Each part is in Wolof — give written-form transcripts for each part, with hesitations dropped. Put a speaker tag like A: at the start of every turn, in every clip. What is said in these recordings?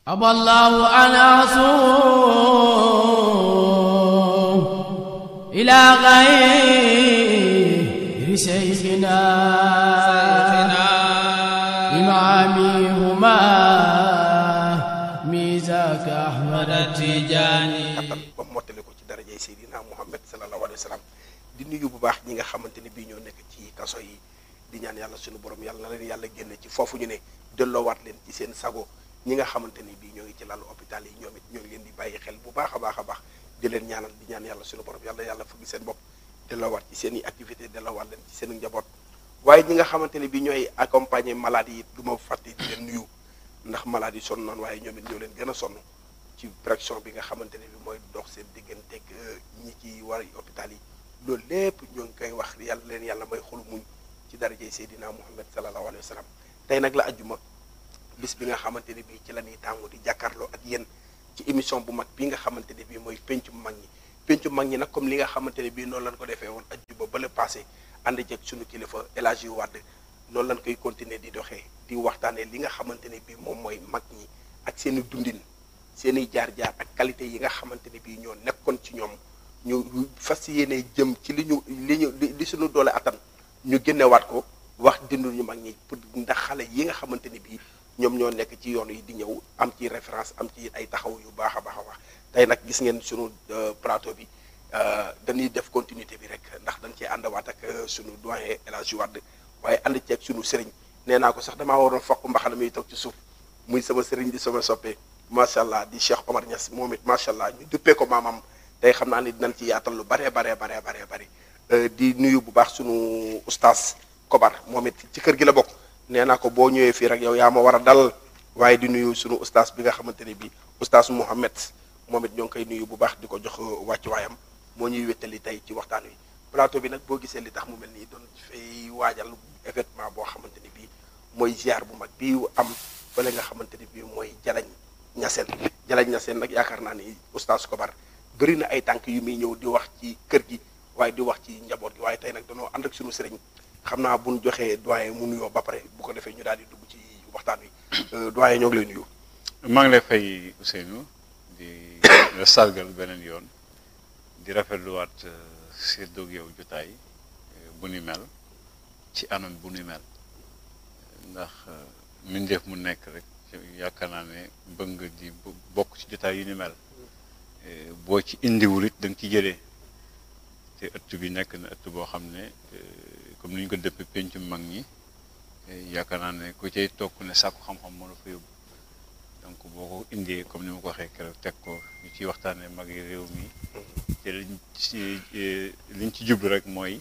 A: أبى الله أن أصوم إلى غير شيخنا إمامي هما ميزاك أحمد التجاني
B: ba mottale ko ci darajay Seydina Muhammad sallallahu alayhi wa sallam di nuyu bu baax ñi nga xamante ne bii ñoo nekk ci kaso yi di ñaan yàlla suñu borom yàlla na leen yàlla génne ci foofu ñu ne delloowaat leen ci seen sago ñi nga xamante ni bii ñoo ngi ci lalu hôpital yi ñoom it ñoo ngi leen di bàyyi xel bu baax a baax a baax di leen ñaanal di ñaan yàlla suñu borom yàlla fëgg seen bopp delloowaat ci seen i activité delloowaat leen ci seen njaboot waaye ñi nga xamante ne bii ñooy accompagner malade yi du ma fàtte di leen nuyu ndax malade yi sonn naan waaye ñoom it ñoo leen gën a sonn ci pression bi nga xamante ne bi mooy dox seen digganteeg ñi ci war hôpital yi loolu lépp ñoo ngi koy wax yàlla leen yàlla may xolu muñ ci darajey Seydina Muhammad sallallahu alayhi wa sallam tey nag la ajjuma bis bi nga xamante ne bii ci la ñuy tàngu di jàkkaarloo ak yéen ci émission bu mag bi nga xamante ne bii mooy pencu mag ñi pencu mag ñi nag comme li nga xamante ne bii noonu lañ ko defee woon ajjuma ba le passé ànd ceeg suñu kilifa El Hadji Wade noonu lañ koy continuer di doxee di waxtaanee li nga xamante ne bii moom mooy mag ñi ak seen i dundin seen i jaar-jaar ak qualité yi nga xamante ne bii ñoo nekkoon ci ñoom ñu fas yéene jëm ci li suñu doole attan ñu génnewaat ko wax dindu ñu mag ñi pour ndax xale yi nga xamante ne bii ñoom ñoo nekk ci yoon yi di ñëw am ci référence am ci ay taxaw yu baax a baax a baax tey nag gis ngeen sunu plateau bi dañuy def continuité bi rek ndax dañ cee àndawaat ak sunu doyen El Hadji Wade waaye ànd ceeg sunu sëriñ nee naa ko sax damaa waroon fokk mbaxana muy toog ci suuf muy sama sëriñ di sama soppee macha allah di Cheikh Omar Niass moom it macha allah ñu duppee ko maamam tey xam naa ni dinañ ci yaatal lu bare di nuyu bu baax sunu oustaz Kobar moom it ci kër gi la bokk nee naa ko boo ñëwee fii rek yow yaa ma war a dal waaye di nuyu sunu oustaz bi nga xamante ne bii oustaz Mouhamed moom it ñoo ngi koy nuyu bu baax di ko jox wàccuwaayam moo ñuy wéttali tey ci waxtaan wi plateau bi nag boo gisee li tax mu mel nii doon fay waajal événement boo xamante ni bii mooy ziar bu mag bii am wala nga xamante ni bii mooy Jalañ Ñaseen nag yaakaar naa ni oustaz Kobar bëri na ay tànk yu muy ñëw di wax ci kër gi waaye di wax ci njaboot gi waaye tey nag dañoo ànd ak sunu sëriñ xam naa bu ñu joxee doyen mu nuyoo ba pare bu ko defee ñu daal di dugg ci waxtaan wi doyen ñoo ngi lay nuyu.
C: maa ngi lay fay Ousseynou di la sargal beneen yoon di rafetluwaat séddoog yow jotaay bu ni mel ci anam bu ni mel ndax mbindeef mu nekk rek yaakaar naa ne bëgg nga di bokk ci jotaay yu ni mel boo ci indiwul it da nga ci jëlee te ëtt bi nekk na ëtt boo xam ne comme ni ñu ko dëppee pencu mag ñi yaakaar naa ne ku cay toog ne sàkku xam-xam moo la fa yóbbu donc boo ko indee comme ni ma ko waxee keroog teg ko ñu ciy waxtaanee mag yi réew mi te liñ ci jublu rek mooy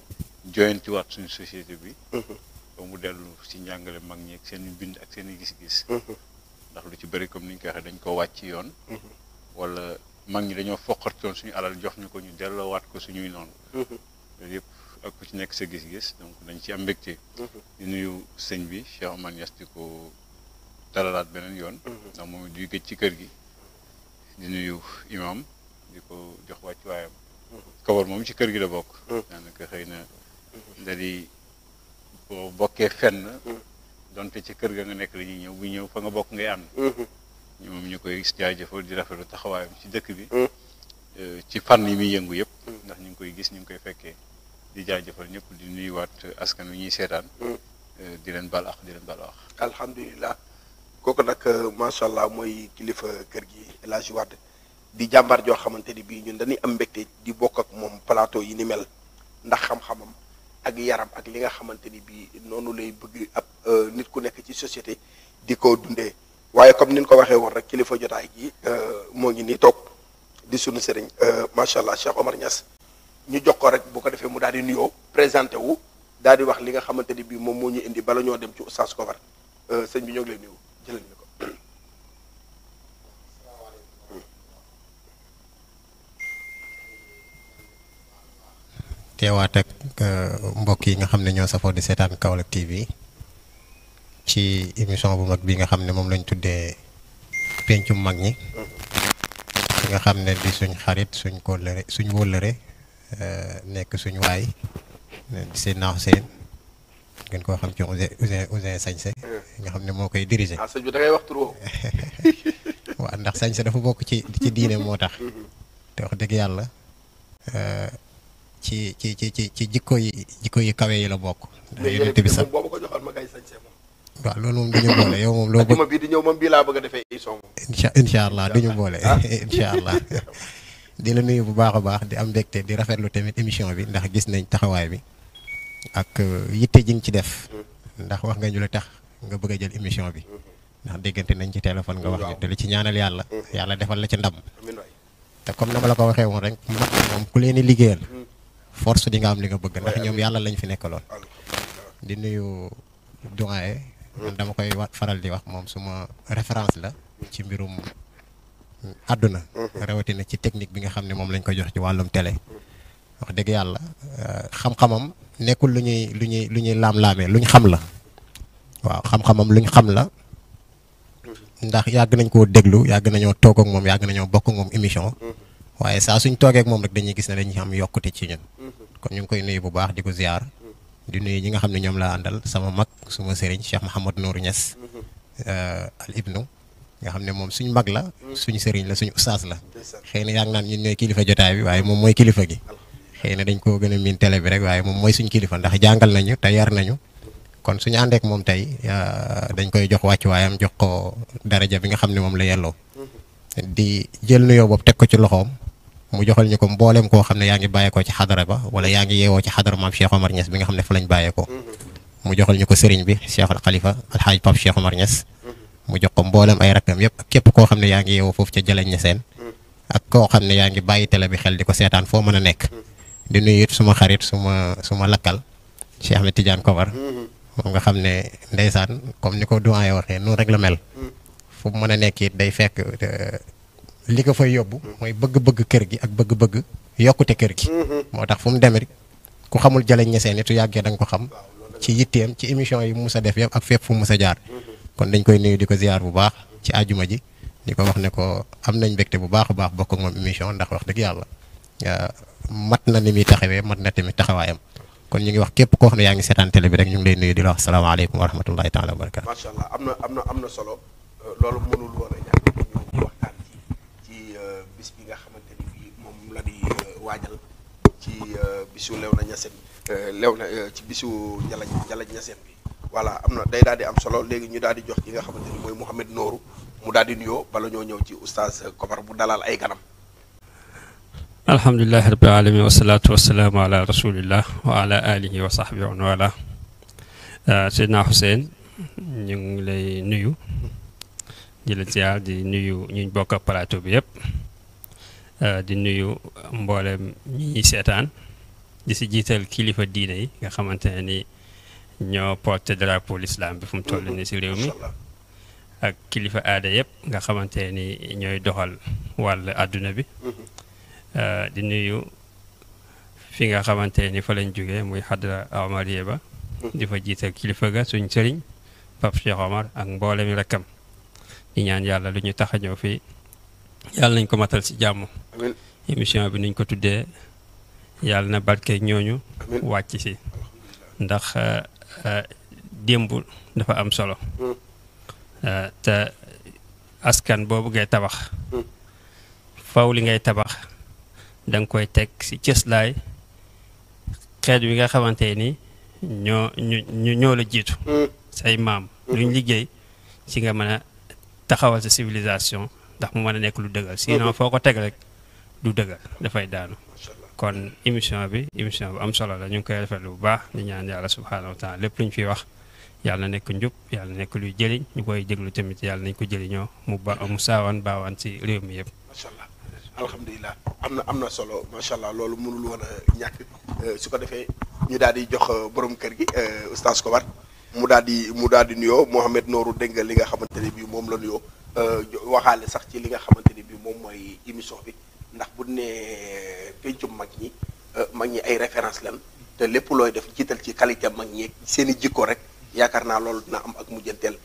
C: joyantiwaat suñu société bi ba mu dellu ci njàngale mag ñi ak seen i bind ak seen i gis-gis ndax lu ci bëri comme ni ñu ko waxee dañ ko wàcc yoon wala mag ñi dañoo foqatoon suñu alal jox ñu ko ñu delloowaat ko suñuy noonu loolu yëpp ak ku ci nekk sa gis-gis donc dañ ci am mbégte di nuyu sëñ bi Cheikh Omar Niass di ko dalalaat beneen yoon ndax moom duy gëj ci kër gi di nuyu imam di ko jox wàccuwaayam Kabar moom ci kër gi la bokk daanaka xëy na da di boo bokkee fenn donte ci kër ga nga nekk la ñuy ñëw bu ñëw fa nga bokk ngay ànd moom ñu koy jaajëfal di rafetlu taxawaayam ci dëkk bi ci fànn yi muy yëngu yëpp ndax ñu ngi koy gis ñu ngi koy fekkee di jaajëfal ñëpp di nuyuwaat askan wi ñuy seetaan di leen bal ak di leen bal wax
B: alhamdulilah kooku nag macha allah mooy kilifa kër gi El Hadji Wade di jàmbaar joo xamante ni bii ñun dañuy am mbégte di bokk ak moom plateau yi ni mel ndax xam-xamam ak yaram ak li nga xamante ni bii noonu lay bëgg ab nit ku nekk ci société di ko dundee waaye comme ni ñu ko waxee woon rek kilifa jotaay gi moo ngi nii toog di sunu sëriñ macha allah Cheikh Omar Niass ñu jox ko rek bu ko defee mu daal di nuyoo présenté wu daal di wax li nga xamante ni bii moom moo ñu indi bala ñoo dem ci oustaz Kobar sëñ bi ñoo ngi lay nuyu jëlal ñu ko.
D: teewaat ak mbokk yi nga xam ne ñoo safoo di seetaan Kaolack TV ci émission bu mag bi nga xam ne moom lañ tuddee pencum mag ñi ki nga xam ne di suñ xarit suñ kóllëre suñ wóllëre nekk suñ waay di Seydina Hussein ngeen koo xam ci Ouzin Sañse nga xam ne moo koy diriger.
B: sëñ bi da ngay wax tur
D: waaw ndax sañse dafa bokk ci diine moo tax te wax dëgg yàlla ci jikko yi kawe yi la bokk. ndax yonent bi sax
B: boobu ko joxoon ma kay sañse moom.
D: waaw loolu moom duñu boole yow moom loo bëgg
B: bii di ñëw moom bii laa bëgg a defee émission moom.
D: incha allah duñu boole incha allah. di la nuyu bu baax a baax di am mbégte di rafetlu tamit émission bi ndax gis nañ taxawaay bi ak yitte ji nga ci def ndax wax nga ñu la tax nga bëgg a jël émission bi ndax déggante nañ ci téléphone nga wax ñu te li ci ñaanal yàlla defal la ci ndam te comme na ma la ko waxee woon rek mag moom ku leen di liggéeyal force di nga am li nga bëgg ndax ñoom yàlla lañ fi nekkaloon. di nuyu doyen man dama koy faral di wax moom suma référence la ci mbirum àdduna rawatina ci technique bi nga xam ne moom lañ ko jox ci wàllum télé wax dëgg yàlla xam-xamam nekkul lu ñuy laam-laamee luñ xam la waaw xam-xamam luñ xam la ndax yàgg nañ koo déglu yàgg nañoo toog ak moom yàgg nañoo bokk ak moom émission waaye saa suñ toogee ak moom rek dañuy gis ne dañuy am yokkute ci ñun kon ñu ngi koy nuyu bu baax di ko ziar di nuyu ñi nga xam ne ñoom laa àndal sama mag suma sëriñ Cheikh Mouhamadou Nourou Niass al ibnu nga xam ne moom suñ mag la suñu sëriñ la suñu ustaas la xëy na yaa ngi naan ñun ñooy kilifa jotaay bi waaye moom mooy kilifa gi xëy na dañ koo gën a miin télé bi rek waaye moom mooy suñu kilifa ndax jàngal nañu te yar nañu kon suñu àndeek moom tey dañ koy jox wàccuwaayam jox ko daraja bi nga xam ne moom la yelloo di jël nuyoo boobu teg ko ci loxoom mu joxal ñu ko mboolem koo xam ne yaa ngi bàyyeekoo ci xadara ba wala yaa ngi yeewoo ci xadara maam Cheikh Omar Niass bi nga xam ne fa lañ bàyyeekoo mu joxal ñu ko sëriñ bi Cheikh al Khalifa alxaaj Pape Cheikh Omar Niass mu jox ko mboolem ay rakkam yëpp ak képp koo xam ne yaa ngi yeewoo foofu ca Jalañ Ñaseen ak koo xam ne yaa ngi bàyyi télé bi xel di ko seetaan foo mën a nekk di nuyu it suma xarit suma lakkal Cheikh Ahmed Tidiane Kobar moom nga xam ne ndeysaan comme ni ko doyen waxee noonu rek la mel fu mu mën a nekk it day fekk li ko fay yóbbu mooy bëgg-bëgg kër gi ak bëgg-bëgg yokkute kër gi moo tax fu mu demee ku xamul Jalañ Ñaseen it su yàggee da nga ko xam ci yitteem ci émission yi mu mus a def yëpp ak fépp fu mu mus a jaar kon dañ koy nuyu di ko ziar bu baax ci àjjuma ji di ko wax ne ko am nañ mbégte bu baax a baax bokk ak moom émission ndax wax dëgg yàlla mat na ni muy taxawee mat na tamit taxawaayam kon ñu ngi wax képp koo xam ne yaa ngi seetaan télé bi rek ñu ngi lay nuyu di la wax salaamaaleykum wa rahmatullahi taala wa barakatu.
B: macha allah am na solo loolu mënul woon a ñàkk ñu waxtaan ci bis bi nga xamante ni bii moom la di waajal ci bisu Léona Niassène ci bisu Jalañ Ñaseen bi. voilà am na day daal di am solo léegi ñu daal di jox ki nga xamante ni mooy Mouhamed Nourou mu daal di nuyoo bala ñoo ñëw ci oustaz Kobar bu dalal ay ganam.
E: alhamdulilahi rabbil alamin wasalaatu wasalaamu ala rasulillah wa ala alihi wa sahbihi wa wala Seydina Hussein ñu ngi lay nuyu di la ziar di nuyu ñu bokk ak plateau bi yëpp di nuyu mboolem ñi seetaan di si jiital kilifa diine yi nga xamante ne ni ñoo porté drapeau l'islam bi fu mu toll ni si réew mi ak kilifa aada yëpp nga xamante ni ñooy doxal wàll àdduna bi di nuyu fi nga xamante ni fa lañ jógee muy xadra Omariya ba di fa jiital kilifa ga suñ sëriñ Pape Cheikh Omar ak mboolemi rakkam di ñaan yàlla lu ñu tax a ñëw fii yàlla nañ ko matal si jàmm émission bi nuñ ko tuddee yàlla na barke ñooñu wàcc si ndax démb dafa am solo te askan boobu ngay tabax faw li ngay tabax da nga koy teg ci cëslaay xeet wi nga xamante ni ñoo la jiitu say maam luñ liggéey ci nga mën a taxawal sa civilisation ndax mu mën a nekk lu dëggal sinon foo ko teg rek du dëggal dafay daanu kon émission bu am solo la ñu ngi koy rafetlu bu baax di ñaan yàlla subhaanahu wa taala lépp lu ñu fiy wax yàlla nekk njub yàlla nekk luy jëriñ ñu koy déglu tamit yàlla nañ ko jëriñoo mu saawaan baawaan ci réew mi yëpp.
B: macha allah alhamdulilah am na solo macha allah loolu mënul woon a ñàkk su ko defee ñu daal di jox borom kër gi oustaz Kobar mu daal di nuyoo Mouhamed Nourou dégg nga li nga xamante ne bii moom la nuyoo waxaale sax ci li nga xamante ne bii moom mooy émission bi. ndax bu nee pencum mag ñi ay référence lan te lépp looy def jiital ci qualité mag ñi seen i jikko rek yaakaar naa loolu dina am ak mujjanteel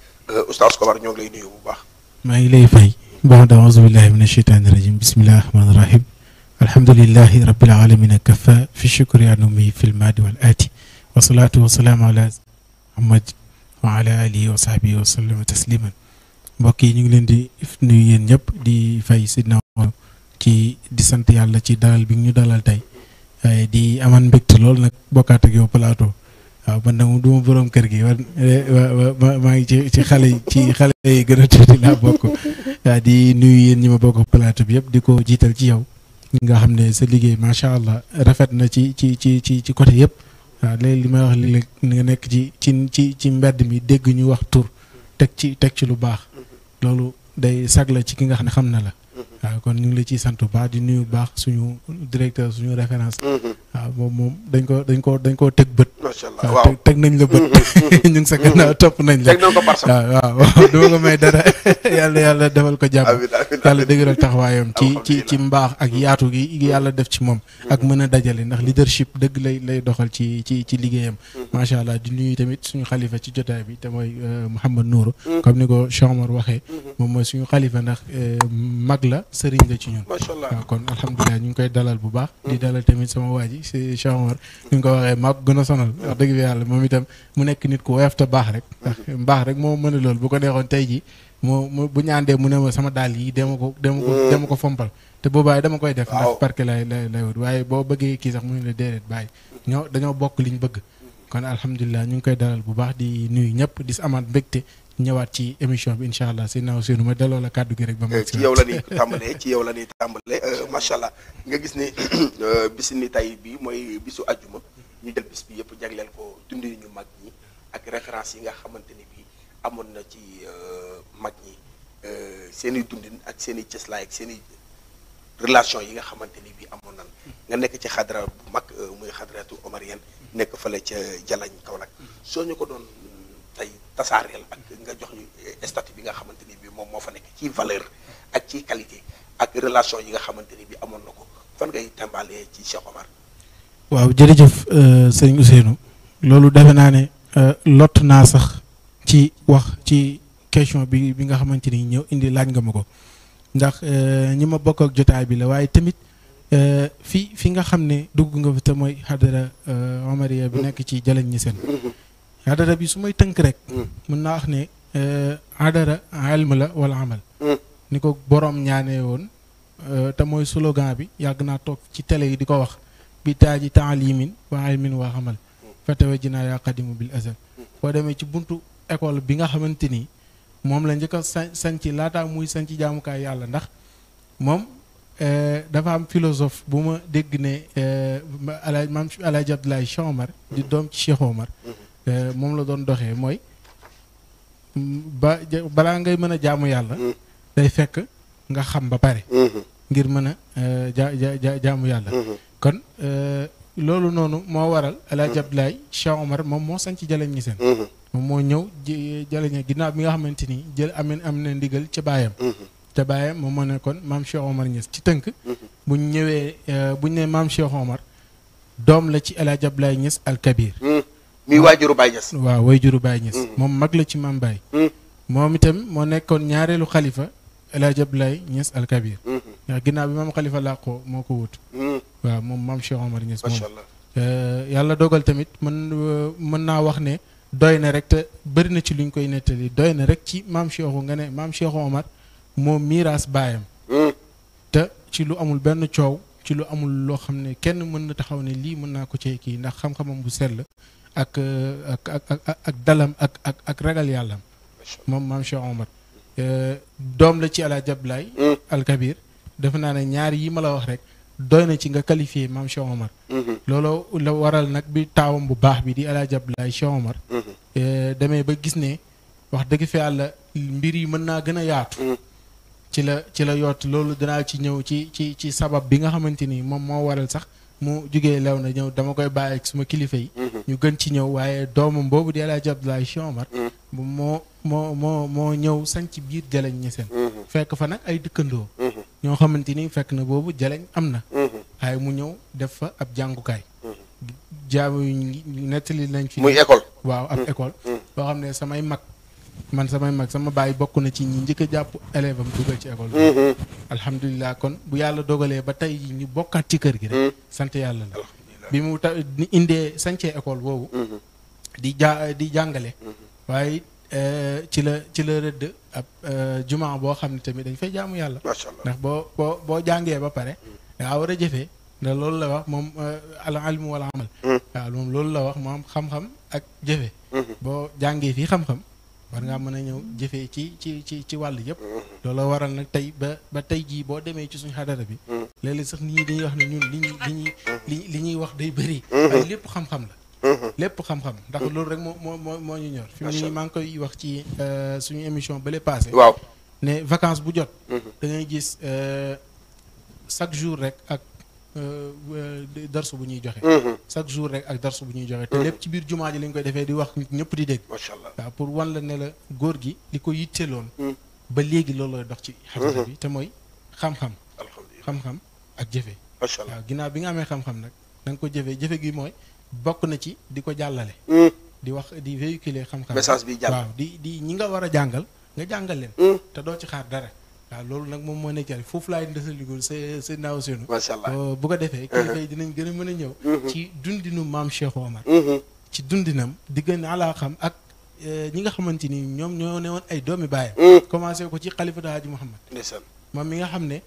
B: oustaz Kobar ñoo ngi lay nuyu bu baax.
F: maa ngi lay fay. ba'da a'uuzu billahi mina shaytaani rajim bismillahi rahmaani rahim alhamdulillahi rabbil alamin kafa fi shukri anumi fil maadi wal aati wa salaatu wa salaamu ala Muhammad wa ala alihi wa sahbihi wa sallama tasliman mbokk yi ñu ngi leen di nuyu yéen ñëpp di fay Sidna ci di sant yàlla ci dalal bi ñu dalal tey waaye di aman mbégte lool nag bokkaat ak yow plateau waaw man nag du ma borom kër gi maa ngi ci xale yi gën a tuuti laa bokk waaw di nuyu yéen ñi ma bokk plateau bi yëpp di ko jiital ci yow nga xam ne sa liggéey macha allah rafet na ci côté yëpp waaw léegi li may wax léeg-léeg nga nekk ci mbedd mi dégg ñu wax tur teg ci lu baax loolu day sagla ci ki nga xam ne xam na la waaw kon ñu ngi la ciy sant bu baax di nuyu bu baax suñu directeur suñu référence waaw moom dañ koo teg bët waaw teg nañ la bët ñu ngi sa gannaaw topp nañ la waaw duma ko may dara yàlla defal ko jàmm yàlla dëgëral taxawaayam ci mbaax ak yaatu gi yàlla def ci moom ak mën a dajale ndax leadership dëgg lay doxal ci liggéeyam macha allah di nuyu tamit suñu xalifa ci jotaay bi te mooy Mouhamed Nourou comme ni ko Cheikh Omar waxee moom mooy suñu xalifa ndax mag la sëriñ la ci ñun waaw kon alhamdulilah ñu ngi koy dalal bu baax di dalal tamit sama waa ji si Cheikh Omar ñu ngi ko waxee maa ko gën a sonal wax dëgg fi yàlla moom itam mu nekk nit ku woyof te baax rek ndax mbaax rek moo mën a loolu bu ko neexoon tey ji mu bu ñu àndee mu ne ma sama daal yi dema ko fompal te boobaay dama koy def ndax parce que lay wut waaye boo bëggee kii sax mu ne la déedéet bàyyi dañoo bokk liñ bëgg kon alhamdulilah ñu ngi koy dalal bu baax di nuyu ñëpp di amaat mbégte ñëwaat ci émission bi incha allah si naaw seenu ma delloo la kàddu gi rek ba mu
B: ci yow la ñuy tàmbalee macha allah nga gis ni bis ni tey bi mooy bisu ajjuma ñu jël bis bi yëpp jagleel ko dund ñu mag ñi ak référence yi nga xamante ni bi amoon na ci mag ñi seen i dundin ak seen i cëslaay ak seen i relation yi nga xamante ni bi amoon nan nga nekk ci xadra bu mag muy xadratu omarienne nekk fële ca Jalañ Kaolack soo ñu ko doon tey tasaareel ak nga jox ñu statut bi nga xamante ni bi moom moo fa nekk ci valeur ak ci qualité ak relation yi nga xamante ni bi amoon na ko fan ngay tàmbalee ci Cheikh Omar.
F: waaw jërëjëf sëñ Ousseynou loolu defe naa ne lott naa sax ci wax ci question bi nga xamante ni ñëw indi laaj nga ma ko ndax ñi ma bokk ak jotaay bi la waaye tamit fi nga xam ne dugg nga fi te mooy xadara Omariya bi nekk ci Jalañ ñi seen xadara bi su may tënk rek mën naa wax ne xadara ilm la wala amal ni ko boroom ñaanee woon te mooy slogan bi yàgg naa toog ci télé yi di ko wax bi taaji taalimin wa ilmin wa amal fatawa jinaa yaa qadimu bil azal boo demee ci buntu école bi nga xamante ni moom la njëkk a sanc laataa muy sanc jaamukaay yàlla ndax moom dafa am philosophe bu ma dégg ne maam Alaaji Abdoulaye Cheikh Omar di doom ci Cheikh Omar moom la doon doxee mooy balaa ngay mën a jaamu yàlla day fekk nga xam ba pare ngir mën a jaamu yàlla kon loolu noonu moo waral Alaaji Abdoulaye Cheikh Omar moom moo sanc Jalañ ñi seen moom moo ñëw Jalañ ginnaaw bi nga xamante ni am na ndigal ca baayam te baayam moom moo nekkoon maam Cheikh Omar Niass ci tënk buñ ñëwee buñ ne maam Cheikh Omar doom la ci Alaaji Abdoulaye Niass al Kabir
B: muy waajuru Baye Niass
F: waaw waajuru Baye Niass moom mag la ci maam Baye moom itam moo nekkoon ñaareelu xalifa Alaaji Abdoulaye Niass al Kabir ndax ginnaaw bi maam xalifa làqoo moo ko wut waaw moom maam Cheikh Omar Niass moom yàlla dogal tamit mën naa wax ne doy na rek te bëri na ci luñ koy nettali doy na rek ci maam Cheikh nga ne maam Cheikh Omar moo miiraas baayam te ci lu amul benn coow ci lu amul loo xam ne kenn mën na taxaw ne lii mën naa ko cee kii ndax xam-xamam bu sell ak dalam ak ragal yàllam moom maam Cheikh Omar doom la ci Alaaji Abdoulaye al Kabir defe naa ne ñaar yi ma la wax rek doy na ci nga qualifié maam Cheikh Omar loolu la waral nag bi taawam bu baax bi di Alaaji Abdoulaye Cheikh Omar demee ba gis ne wax dëgg fi yàlla mbir yi mën naa gën a yaatu ci la yoot loolu danaa ci ñëw ci sabab bi nga xamante ni moom moo waral sax mu jugee lew na ñëw dama koy bàyyi ak suma kilifa yi ñu gën ci ñëw waaye doomam boobu di Alaaji Abdoulaye Cheikh Omar moo ñëw sañ ci biir Jalañ ñi seen fekk fa nag ay dëkkandoo ñoo xamante ni fekk na boobu Jalañ am na waaye mu ñëw def fa ab jàngukaay jaamu nettali nañ fi
B: muy école
F: waaw ab école boo xam ne samay mag sama baay bokk na ci ñi njëkk a jàpp élève am dugal ci école bi alhamdulilah kon bu yàlla dogalee ba tey ñu bokkaat ci kër gi rek sant yàlla la bi mu indee sancee école boobu di jàngale waaye ci la rëdd ab juma boo xam ne tamit dañ fay jaamu yàlla.
B: macha allah
F: ndax boo jàngee ba pare. dangaa war a jëfee ndax loolu la wax moom al ilmu wal amal. waaw moom loolu la wax moom xam-xam ak jëfe. boo jàngee fii xam-xam war ngaa mën a ñëw jëfee ci wàll yëpp. loolu waral nag tey ba tey jii boo demee ci suñu xadara bi. léeg-léeg sax nit ñi dañuy wax ne ñun li ñuy wax day bëri. waaye lépp xam-xam la. lépp xam-xam ndax loolu rek moo ñu ñor. fi mu ne nii maa ngi koy wax ci suñu émission bële passé.
B: waaw
F: ne vacances bu jot. da ngay gis chaque jour rek ak darsu bu ñuy joxe. chaque jour rek ak darsu bu ñuy joxe. te lépp ci biir jumaa ji lañ koy defee di wax ñëpp di dégg.
B: macha allah
F: waaw pour wan la ne la góor gi li ko yitteeloon. ba léegi loolu la dox ci xadara bi te mooy xam-xam.
B: alhamdulilah
F: xam-xam ak jëfe.
B: macha allah
F: waaw ginnaaw bi nga amee xam-xam nag da nga ko jëfe gi mooy bokk na ci di ko jàllale. di wax di véhiculer xam-xam.
B: message bi jàll
F: waaw di ñi nga war a jàngal nga jàngal leen. te doo ci xaar dara. waaw loolu nag moom moo nekk foofu laay ndesaligul sa naaw seenu.
B: macha allah
F: bu ko defee. kilifa yi dinañ gën a mën a ñëw. ci dundinu maam Cheikh Omar. ci dundinam di gën alaa xam ak ñi nga xamante ni ñoom ñoo ne woon ay doomi baayam. commencé ko ci xalifatu Haaji Muhammad.
B: ndeysaan
F: moom mi nga xam ne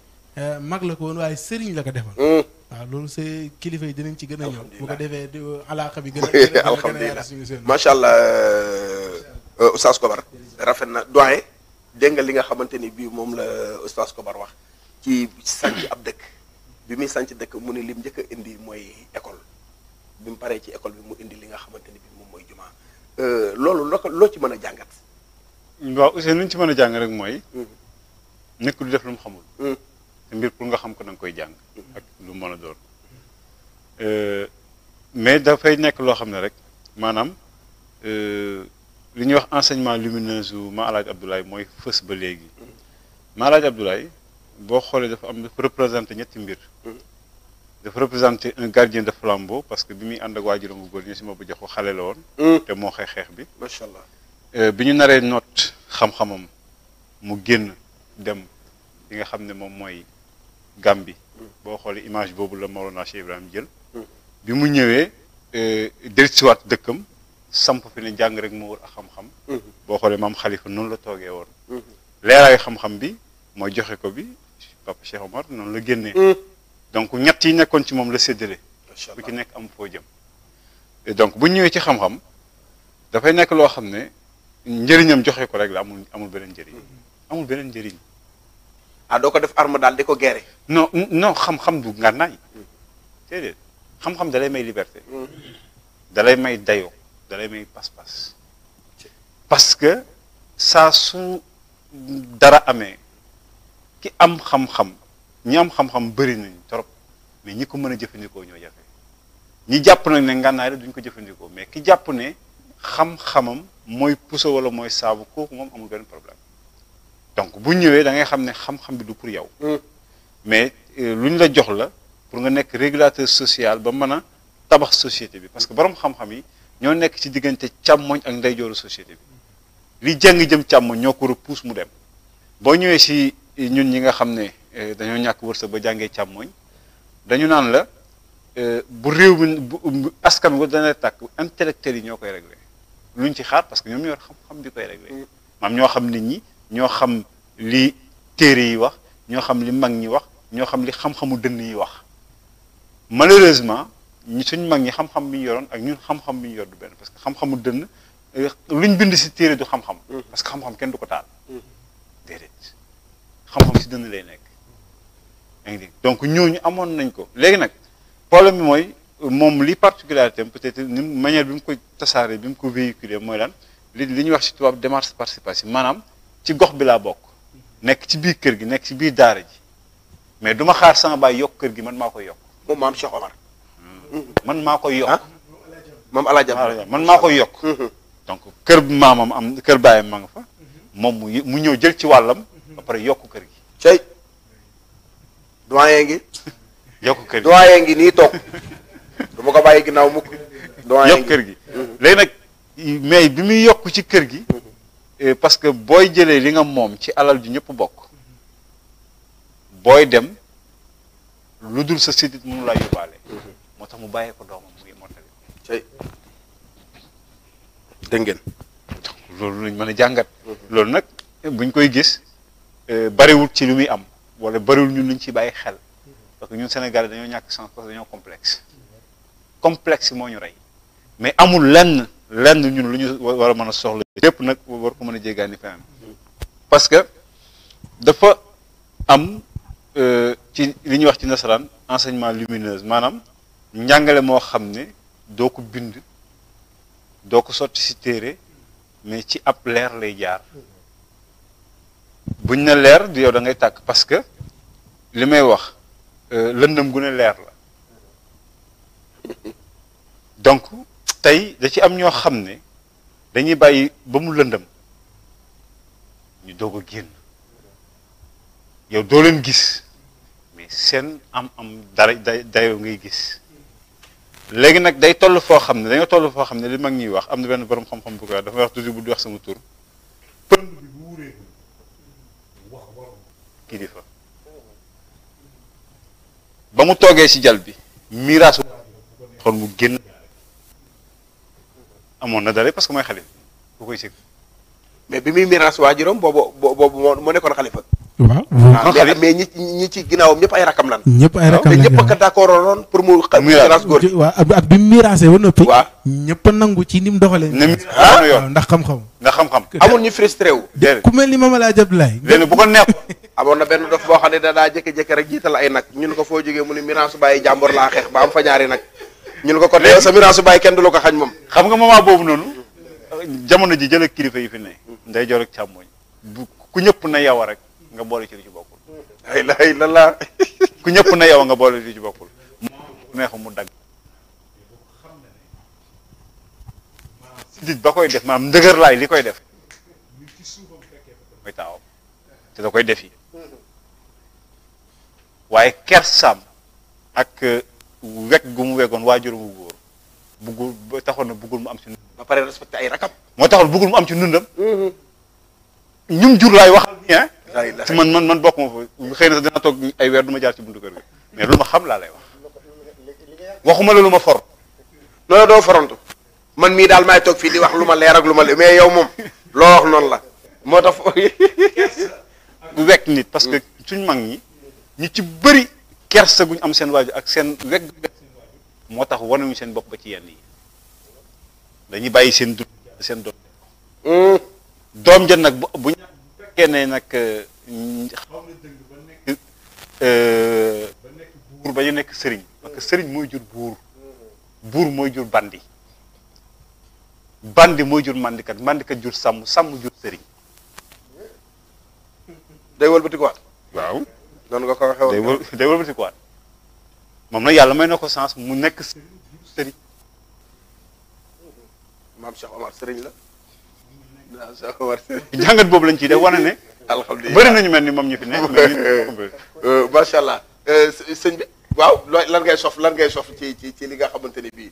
F: mag la ko woon waaye sëriñ la ko defal. waaw loolu c'est kilifa yi dinañ ci gën a ñëw. bu ko defee alaaka bi gën a
B: alhamdulilah macha allah Oustaz Kobar rafet na doyen dégg nga li nga xamante ni bii moom la Oustaz Kobar wax ci sanc ab dëkk bi muy sanc dëkk mu ne lim njëkk a indi mooy école bi mu paree ci école bi mu indi li nga xamante ni bii moom mooy jumaa loolu loo ci mën a jàngat.
C: waaw aussi lu ñu ci mën a jàng rek mooy. nekk du def lu mu xamul. te mbir pour nga xam ko da nga koy jàng. ak lu mën a doon. mais dafay nekk loo xam ne rek maanaam li ñuy wax enseignement lumineux u Ma Alaaji Abdoulaye mooy fës ba léegi. Ma Alaaji Abdoulaye boo xoolee dafa représenté ñetti mbir. dafa représenté un gardien de flambeau parce que bi muy ànd ak waajuram bu góor ñu si ma bu jox ko xale la woon. te moo xeex bi.
B: macha allah
C: bi ñu naree noot xam-xamam mu génn dem li nga xam ne moom mooy Gambie. boo xoolee image boobu la Mawlana Cheikh Ibrahim jël. bi mu ñëwee dellusiwaat dëkkam samp fi ne jàng rek moo wër ak xam-xam. boo xoolee maam Khalifa noonu la toogee woon. leeraayu xam-xam bi mooy joxe ko bi Papa Cheikh Omar noonu la génnee. donc ñett yi nekkoon ci moom la séddale. ku ci nekk am foo jëm. donc bu ñëwee ci xam-xam dafay nekk loo xam ne njëriñam joxe ko rek la amul beneen njëriñ. amul beneen njëriñ.
B: ah doo ko def arme daal di ko geere.
C: non xam-xam du ngànnaay. déedéet xam-xam dalay may liberté. dalay may dayoo dalay may pas-pas. parce que saa su dara amee ki am xam-xam ñi am xam-xam bëri nañ trop mais ñi ko mën a jëfandikoo ñoo jafe ñi jàpp nag ne ngànnaay la duñ ko jëfandikoo mais ki jàpp ne xam-xamam mooy puso wala mooy saabu kooku moom amul benn problème donc bu ñëwee da ngay xam ne xam-xam bi du pour yow. mais lu ñu la jox la pour nga nekk régulateur social ba mën a tabax société bi parce que borom xam-xam yi ñoo nekk ci diggante càmmoñ ak ndeyjooru société bi li jàng jëm càmmoñ ñoo ko repousse mu dem boo ñëwee si ñun ñi nga xam ne dañoo ñàkk wërsëg ba jàngee càmmoñ dañu naan la bu réew mi bu askan wi dana tàkk intellectuels yi ñoo koy réglé luñ ci xaar parce que ñoom ñoo xam-xam bi koy réglé maam ñoo xam nit ñi ñoo xam li téere yi wax ñoo xam li mag ñi wax ñoo xam li xam-xamu dënn yi wax malheureusement suñ mag ñi xam-xam bi ñu yoroon ak ñun xam-xam bi ñu yor du benn parce que xam-xamu dënn luñ bind si téere du xam-xam parce que xam-xam kenn du ko taal déedéet xam-xam si dënn lay nekk yaa ngi dégg donc ñooñu amoon nañ ko léegi nag problème bi mooy moom li particularité am peut-être ni manière bi mu ko tasaaree bi mu ko véhiculer mooy lan li ñuy wax ci tubaab démarche participative maanaam ci gox bi laa bokk nekk ci biir kër gi nekk ci biir daara ji mais du ma xaar sama baay yokk kër gi man maa koy yokk
B: moom maam Cheikh Omar.
C: man maa koy yokk
B: moom El Hadj Abdoulaye
C: man maa koy yokk donc kër maamam am kër baayam ma nga fa moom mu ñëw jël ci wàllam ba pare yokk kër gi
B: cey doyen ngi
C: yokk kër gi
B: doyen ngi nii toog du ma ko bàyyi ginnaaw mukk doyen
C: yokk kër gi léegi nag mais bi muy yokk ci kër gi parce que booy jëlee li nga moom ci alal ju ñëpp bokk booy dem lu dul sa sidit mënu laa yóbbaale moo tax mu bàyyee ko doomam muy mottali
B: cey dégg ngeen
C: loolu lañ mën a jàngat loolu nag buñ koy gis bariwul ci lu muy am wala bariwul ñun luñ ci bàyyi xel parce que ñun Sénégalais dañoo ñàkk sens parce que dañoo complexe moo ñu rey mais amul lenn ñun lu ñu war a mën a soxla lépp nag war ko mën a jéggaani feneen parce que dafa am ci li ñuy wax ci nasaraan enseignement lumineuse maanaam njàngale moo xam ne doo ko bind doo ko sotti ci téere mais ci ab leer lay jaar buñ ne leer du yow da ngay tàkk parce que li may wax lëndëm gu ne leer la donc tey da ci am ñoo xam ne dañuy bàyyi ba mu lëndëm ñu doog a génn yow doo leen gis mais seen am dara dayoo ngay gis léegi nag day toll foo xam ne dañoo toll foo xam ne li mag ñuy wax am na benn borom xam-xam bu ko wax dafa wax toujours bu di wax sama tur pënd bi bu wuree wax borom kilifa ba mu toogee ci jal bi miraas xool mu génn amoon na dara parce que mooy xalif bu koy sëg
B: mais bi muy miraas waajuram boobu moo nekkoon xalifa.
F: waaw
B: mais ñi ci ginnaawam ñëpp ay rakam lan.
F: ñëpp ay rakam
B: te
F: lañ
B: ñëpp a d'accord loon pour mu miraas góor gi.
F: waaw ak bi mu miraasee ba noppi.
B: waaw
F: ñëpp a nangu ci ni mu doxalee.
C: yoon
F: ndax xam-xam.
C: ndax xam-xam.
B: amul ñu frustré wu.
F: ku mel ni Mame El Hadji Abdoulaye.
C: léegi bu ko neex.
B: amoon na benn dof boo xam ne daa jékki-jékki rek jiital ay nag ñun ko foo jógee mu ni miraasu bàyyi jàmbur laa xeex ba am fa ñaari nag ñun ko yow sa miraasu bàyyi kenn du la ko xañ moom.
C: xam nga moment boobu noonu jamono ji jël kilifa yi fi ne nday joor ak càmmoñ bu ku ñëpp na yow rek nga boole ci lu ci bokkul.
B: la ilaha illallah.
C: ku ñëpp na yow nga boole ci lu ci bokkul. mu neexu mu dagg. sidit ba koy def maanaam ndëgër laay li koy def mooy taawam te da koy def yi waaye kersaam ak wekk gu mu weggoon waajur mu góor buggul taxoon na buggul mu am ci ndundam
B: ba pare respecté ay rakam.
C: moo taxoon buggul mu am ci ndundam ñum jur laay waxal nii ah
B: la
C: ci man bokk ma fa xëy na dina toog ay weer du ma jaar ci buntu kër gi mais lu ma xam laa lay wax waxuma la lu ma for
B: loolu doo forontu man mii daal maay toog fii di wax lu ma leer ak lu ma mais yow moom loo wax noonu la moo tax
C: bu wekk nit parce que suñ mag ñi ñu ci bëri kersa guñ am seen waajur ak seen wekk moo tax wanewuñu seen bopp ba ci yenn yi dañuy bàyyi seen dund seen doom ja nag bu fekkee ne nag xaw na dëng ba nekk buur ba ñu nekk sëriñ parce que sëriñ mooy jur buur mooy jur bandi mooy jur mandikat jur sàmm jur sëriñ
B: day wëlbatikuwaat.
C: waaw
B: noonu nga ko waxee woon.
C: day wëlbatikuwaat moom nag yàlla may na ko sens mu nekk sëriñ.
B: maam Cheikh Omar sëriñ la. maam Cheikh Omar sëriñ.
C: jàngat boobu lañ ciy def wane ne.
B: alhamdulilah
C: bëri nañu mel ni moom ñu fi ne.
B: macha allah sëñ bi. waaw lan ngay sof ci li nga xamante ni bii.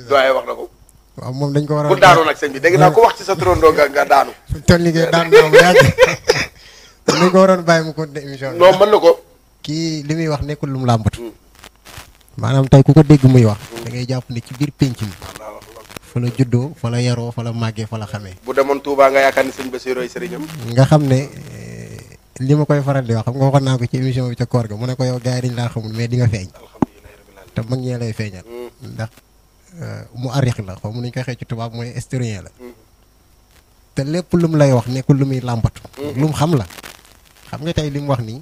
B: doyen wax na ko.
D: waaw moom dañ ko war a.
B: bu daanu nag sëñ bi dégg naa ko wax ci sa turandoo nga daanu.
D: toll liggéey daan naa bu yàgg dañ ko waroon bàyyi mu continuer émission bi.
B: non mën na ko.
D: kii li muy wax nekkul lu mu làmbatu. maanaam tey ku ko dégg muy wax. da ngay jàpp ne ci biir pénc mi. fa la juddoo fa la yaroo fa la màggee fa la xamee.
B: bu demoon Touba nga yaakaar ni sëñ Bassirou ay sëriñam.
D: nga xam ne li ma koy faral di wax xam nga waxoon naa ko ci émission bi ca koor ga mu ne ko yow gars yi dañ laa xamul mais di nga feeñ. te mag ñee lay feeñal. ndax mu arix la xaw ma nu ñu koy xëy ci tubaab mooy historien la. te lépp lu mu lay wax nekkul lu muy làmbatu. lu mu xam la. xam nga tey li mu wax nii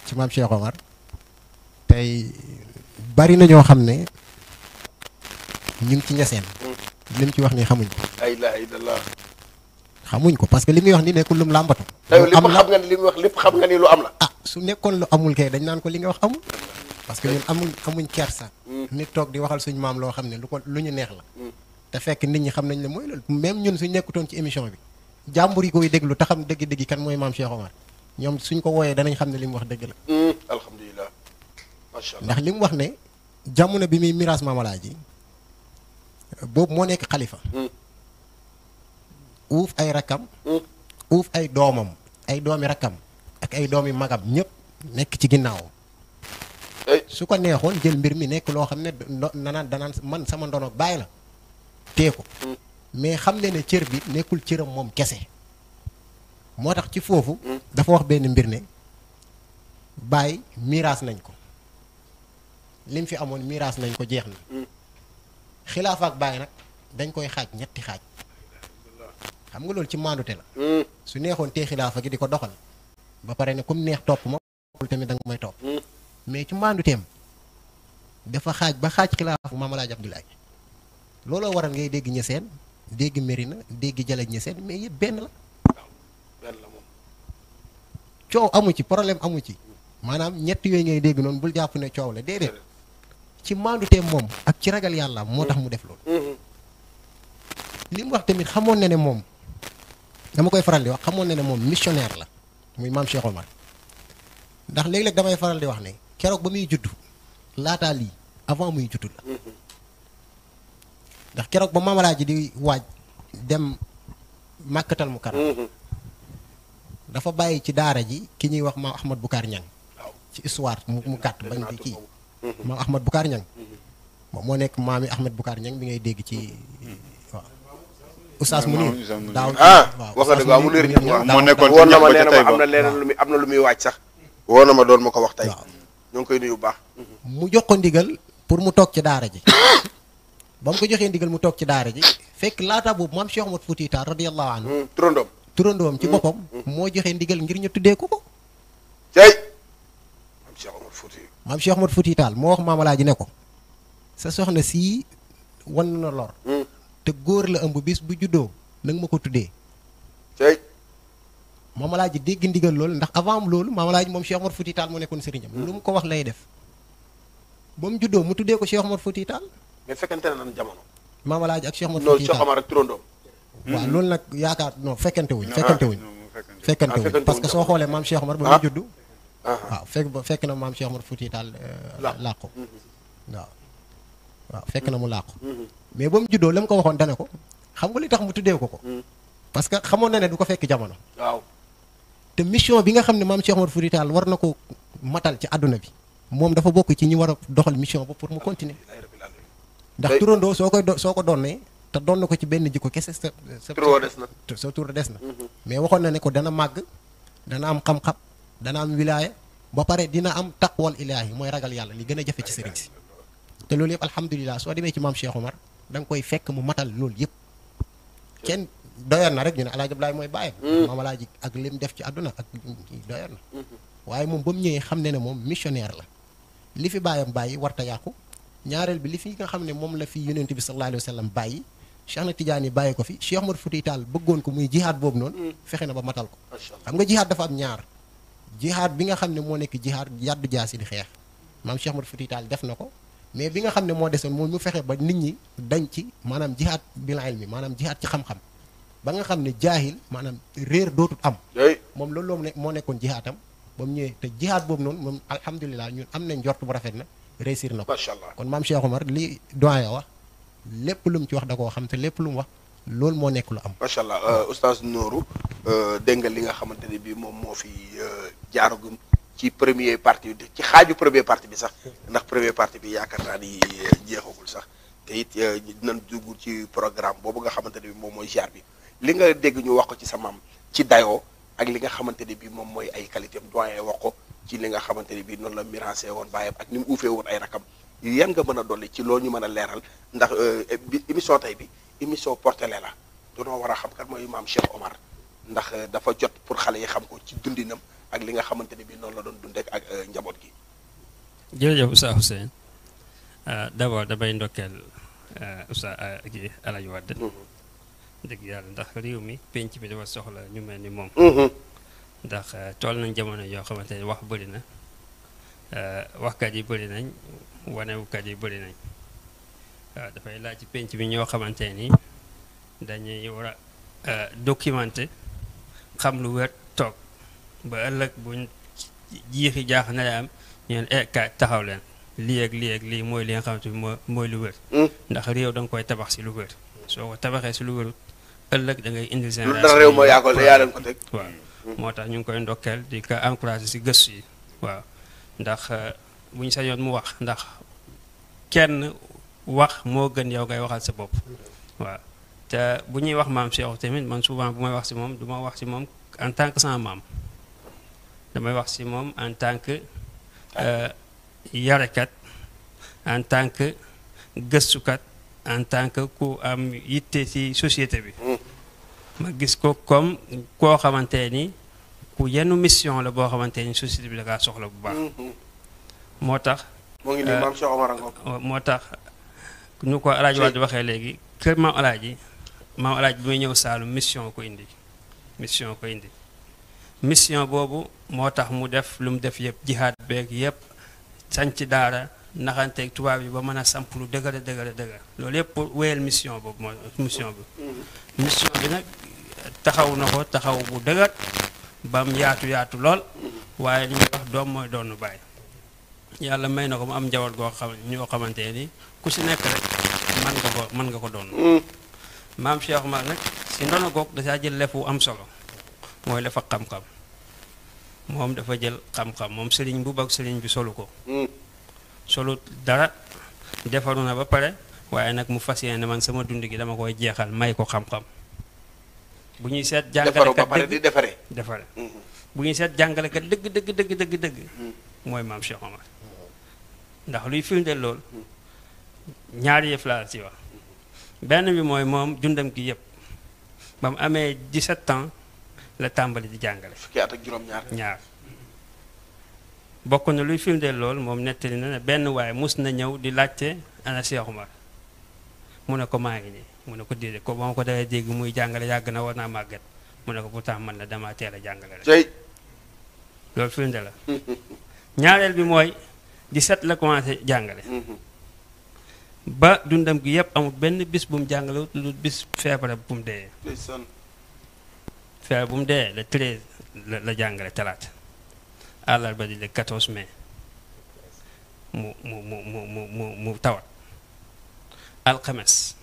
D: ci maam Cheikh Omar tey bari na ñoo xam ne ñu ngi ci ñaseen. li mu ci wax nii xamuñ ko.
B: la ilaha illallah.
D: xamuñ ko parce que li muy wax ni nekkul lu mu làmbatu.
B: lu am la xam nga ni li muy wax lépp xam nga ni lu am la.
D: ah su nekkoon lu amul kay dañ naan ko li nga wax amul. parce que ñun amuñ kersa. nit toog di waxal suñ maam loo xam ne lu ñu neex la. te fekk nit ñi xam nañ ne mooy loolu même ñun suñ nekkutoon ci émission bi jàmbur yi koy déglu te xam dëgg-dëgg kan mooy maam Cheikh Omar ñoom suñ ko wooyee danañ xam ne li mu wax dëgg la.
B: alhamdulilah. macha allah
D: ndax li mu wax ne jamono bi muy miraas Mame El Hadji boobu moo nekk xalifa. uuf ay rakkam. uuf ay doomam ay doomi rakkam ak ay doomi magam ñëpp nekk ci ginnaawam. su ko neexoon jël mbir mi nekk loo xam ne danaan man sama ndono bàyyi la tee ko mais xam ne cër bi nekkul cëram moom kese moo tax ci foofu dafa wax benn mbir ne Baye miraas nañ ko lim fi amoon miraas nañ ko jeex na xilaafa ak Baye nag dañ koy xaaj ñetti xaaj xam nga loolu ci maandute la su neexoon tee xilaafa gi di ko doxal ba pare ne comme neex topp ma tamit da nga may topp mais ci maanduteem dafa xaaj ba xaaj xilaafa Maam Alaaji Abdoulaye looloo waral ngay dégg ñeseen dégg Mérina dégg Jaleñ ñeseen mais yëpp benn la
B: moom
D: coow amu ci problème amu ci maanaam ñett yooyu ngay dégg noonu bul jàpp ne coow la déedéet ci maanduteem moom ak ci ragal yàlla moo tax mu def loolu li mu wax tamit xamoon na ne moom dama koy faral di wax xamoon na ne moom missionnaire la muy maam Cheikh Omar ndax léeg-léeg damay faral di wax ne keroog ba muy juddu laataa lii avant muy juddu la ndax keroog ba Maam Alaaji di waaj dem Màkkatal Mukarram dafa bàyyi ci daara ji ki ñuy wax maam Ahmad Bukaar Ñang ci histoire mu gàtt bañ di kii maam Ahmad Bukaar Ñang moom moo nekk maami Ahmad Bukaar Ñang bi ngay dégg ci waaw Oustaz Munir daaw
B: wax nga dëgg waaw Munir
C: moo nekkoon
B: woon na ma nee na ma am na leneen lu muy am na lu muy waaj sax woo na ma doon ma ko wax tey ñoo ngi koy nuyu bu baax
D: mu jox ko ndigal pour mu toog ci daara ji ba mu ko joxee ndigal mu toog ci daara ji fekk laata boobu maam Cheikh Omar Fouti Tall radiyallahu anhu turandoom ci boppam moo joxee ndigal ngir ñu tuddee ko
B: cey
D: maam Cheikh Omar Fouti Tall moo wax Maam Alaaji ne ko sa soxna sii wan na lor te góor la ëmb bis bu juddoo nanga ma ko tuddee
B: cey
D: Maam Alaaji dégg ndigal loolu ndax avant loolu Maam Alaaji moom Cheikh Omar Fouti Tall moo nekkoon sëriñam lu mu ko wax lay def ba mu juddoo mu tuddee ko Cheikh Omar Fouti Tall
B: mais fekkente ne nan jamono
D: Maam Alaaji ak Cheikh Omar
B: loolu
D: Fouti
B: Cheikh
D: Tall
B: Omar ak turandoom
D: waaw loolu nag yaakaar non fekkante wuñ parce que soo xoolee maam Cheikh Omar ba muy juddu waaw fekk na maam Cheikh Omar Fouti Tall làqu waaw fekk na mu làqu mais ba mu juddoo la mu ko waxoon dane ko xam nga li tax mu tuddee ko parce que xamoon na ne du ko fekk jamono
B: waaw
D: te mission bi nga xam ne maam Cheikh Omar Fouti Tall war na ko matal ci àdduna bi moom dafa bokk ci ñi war a doxal mission ba pour mu continuer ndax turandoo soo ko doonee te doon na ko ci benn jikko kese sa tur des na mais waxoon na ne ko dana màgg dana am xam-xam dana am wilaaya ba pare dina am taqwal ilaahi mooy ragal yàlla li gën a jafe ci sëriñ si te loolu yëpp alhamdulilah soo demee ci maam Cheikh Omar da nga koy fekk mu matal loolu yëpp kenn doyoon na rek ñu ne Alaaji Ablaay mooy bàyyam maam Alaaji ak lim def ci àdduna ak doyoon na waaye moom ba mu ñëwee xam ne ne moom missionnaire la li fi bàyyam bàyyi warta yàqu ñaareel bi li fi nga xam ne moom la fi yonent bi sallallahu alayhi wa sallam bàyyi Cheikh na Tidiane bàyyi ko fi Cheikh Omar Fouti Tall bëggoon ko muy jihaad boobu noonu fexe na ba matal ko xam nga jihaad dafa am ñaar jihaad bi nga xam ne moo nekk jihaad yàddu jaasi di xeex maam Cheikh Omar Fouti Tall def na ko mais bi nga xam ne moo desoon moom mu fexe ba nit ñi dañ ci maanaam jihaad bil ilmi maanaam jihaad ci xam-xam ba nga xam ne jaahil maanaam réer dootut am moom loolu moo nekkoon jihaadam ba mu ñëwee te jihaad boobu noonu moom alhamdulilah ñun am nañ njort bu rafet na réussir na ko kon maam Cheikh Omar li doyen wax lépp lu mu ci wax da koo xam te lépp lu mu wax loolu moo nekk lu am.
B: macha allah oustaz Nourou dégg nga li nga xamante ne bii moom moo fi jaaragum ci premier partie bi ci xaaju premier partie bi sax ndax premier partie bi yaakaar naa ni jeexagul sax te it dinañ dugg ci programme boobu nga xamante ne bii moom mooy ziar bi li nga dégg ñu wax ko ci sa maam ci dayoo ak li nga xamante ne bii moom mooy ay qualité am doyen wax ko ci li nga xamante ne bii noonu la mirancé woon bàyyam ak ni mu uufee woon ay rakam. yan nga mën a dolli ci loolu ñu mën a leeral ndax émission tey bi émission portele la danoo war a xam kat mooy maam Cheikh Omar ndax dafa jot pour xale yi xam ko ci dundinam ak li nga xamante ne bii noonu la doon dundee ak njaboot gi.
E: jërëjëf Oustaz Hussein d'abord damay ndokkeel Oustaz kii El Hadj Wade dëgg yàlla ndax réew mi penc bi dafa soxla ñu mel ni moom. ndax toll nañ jamono yoo xamante ne wax bëri na. waxkat yi bëri nañ wanewukat yi bëri nañ waaw dafay laaj ci penc bi ñoo xamante ni dañuy war a documenter xam lu wér toog ba ëllëg buñ jiixi jaax na am ñu ne ka taxaw leen lii ak lii ak lii mooy li nga xamante ni mooy lu wér ndax réew da nga koy tabax si lu wér soo ko tabaxee si lu wér ëllëg da ngay indi génération
B: réew moo yaa leen ko teg
E: waaw moo tax ñu ngi koy ndokkeel di ko encouragé si gëstu yi waaw ndax bu ñu sañoon mu wax ndax kenn wax moo gën yow ngay waxal sa bopp waaw te bu ñuy wax maam Cheikh tamit man souvent bu may wax si moom du ma wax si moom en tant que sama maam damay wax si moom en tant que yarekat en tant que gëstukat en tant que ku am yitte ci société bi ma gis ko comme koo xamante ni ku yenn mission la boo xamante ni société bi da kaa soxla bu baax moo tax
B: moo ngi nii maam Cheikh Omar Ngom
E: moo tax nu ko Alaaji Wade waxee léegi kër maam Alaaji bi may ñëw Saalum mission ko indi mission boobu moo tax mu def lu mu def yëpp jihaad beeg yëpp sanc daara naxanteeg tubaab yi ba mën a samp lu dëgër loolu yëpp pour wéyal mission boobu mooy mission bi nag taxaw na ko taxaw bu dëgër bam yaatu lool waaye li ñuy wax doom mooy doonu bàyyi yàlla may na ko mu am njaboot goo xam ñoo xamante ni ku si nekk rek mën nga ko doon maam Cheikh Omar nag si ndono goog dasaa jël lefu am solo mooy lefa xam-xam moom dafa jël xam-xam moom sëriñ bu bag sëriñ bi solu ko solu dara defaru na ba pare waaye nag mu fas yéene man sama dund gi dama koy jeexal may ko xam-xam bu ñuy seet jàngalekat defare bu ñuy seet jàngalekat dëgg mooy maam Cheikh Omar ndax luy firndeel lool ñaari yëf laa ci wax benn bi mooy moom dundam gi yëpp ba mu amee 17 ans la tàmbali di jàngale
B: fukki at ak juróom-ñaar
E: ñaar bokk na luy firndeel lool moom nettali na ne benn waaye mus na ñëw di laajte ana Cheikh Omar mu ne ko maa ngi nii mu ne ko déedéet ko ba ma ko dawee dégg muy jàngale yàgg na war naa màgget mu ne ko pourtant man la damaa teel a jàngale rek loolu firnde la ñaareel bi mooy 17 la commencé jàngale ba dundam gi yëpp amul benn bis bu mu jàngale lu bis feebar bu mu dee feebar bu mu dee le 13 la jàngale talaata àllarba di le 14 mai mu tawat alxames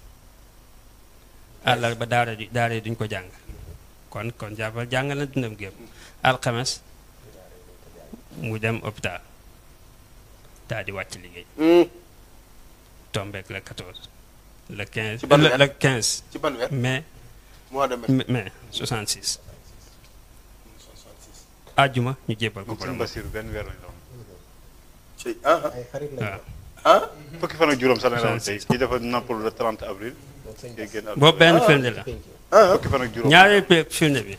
E: àllarba daara yi duñ ko jàng kon jàppal jàngal na dundam gi yëpp alxames mu dem hôpital daal di wàcc liggéey tombeek le 14 le 15 le 15
B: ci ban weer
E: mai
B: mois de mai
E: mai 66 àjjuma ñu jébbal ko borom
C: Basiru benn weer lañ doon
B: ci
E: waaw
C: fukki fan ak juróom sax la tey kii dafa nappalu le 30 avril
E: boobu benn firnde la
C: fukki fan ak juróom
E: ñaareel firnde bi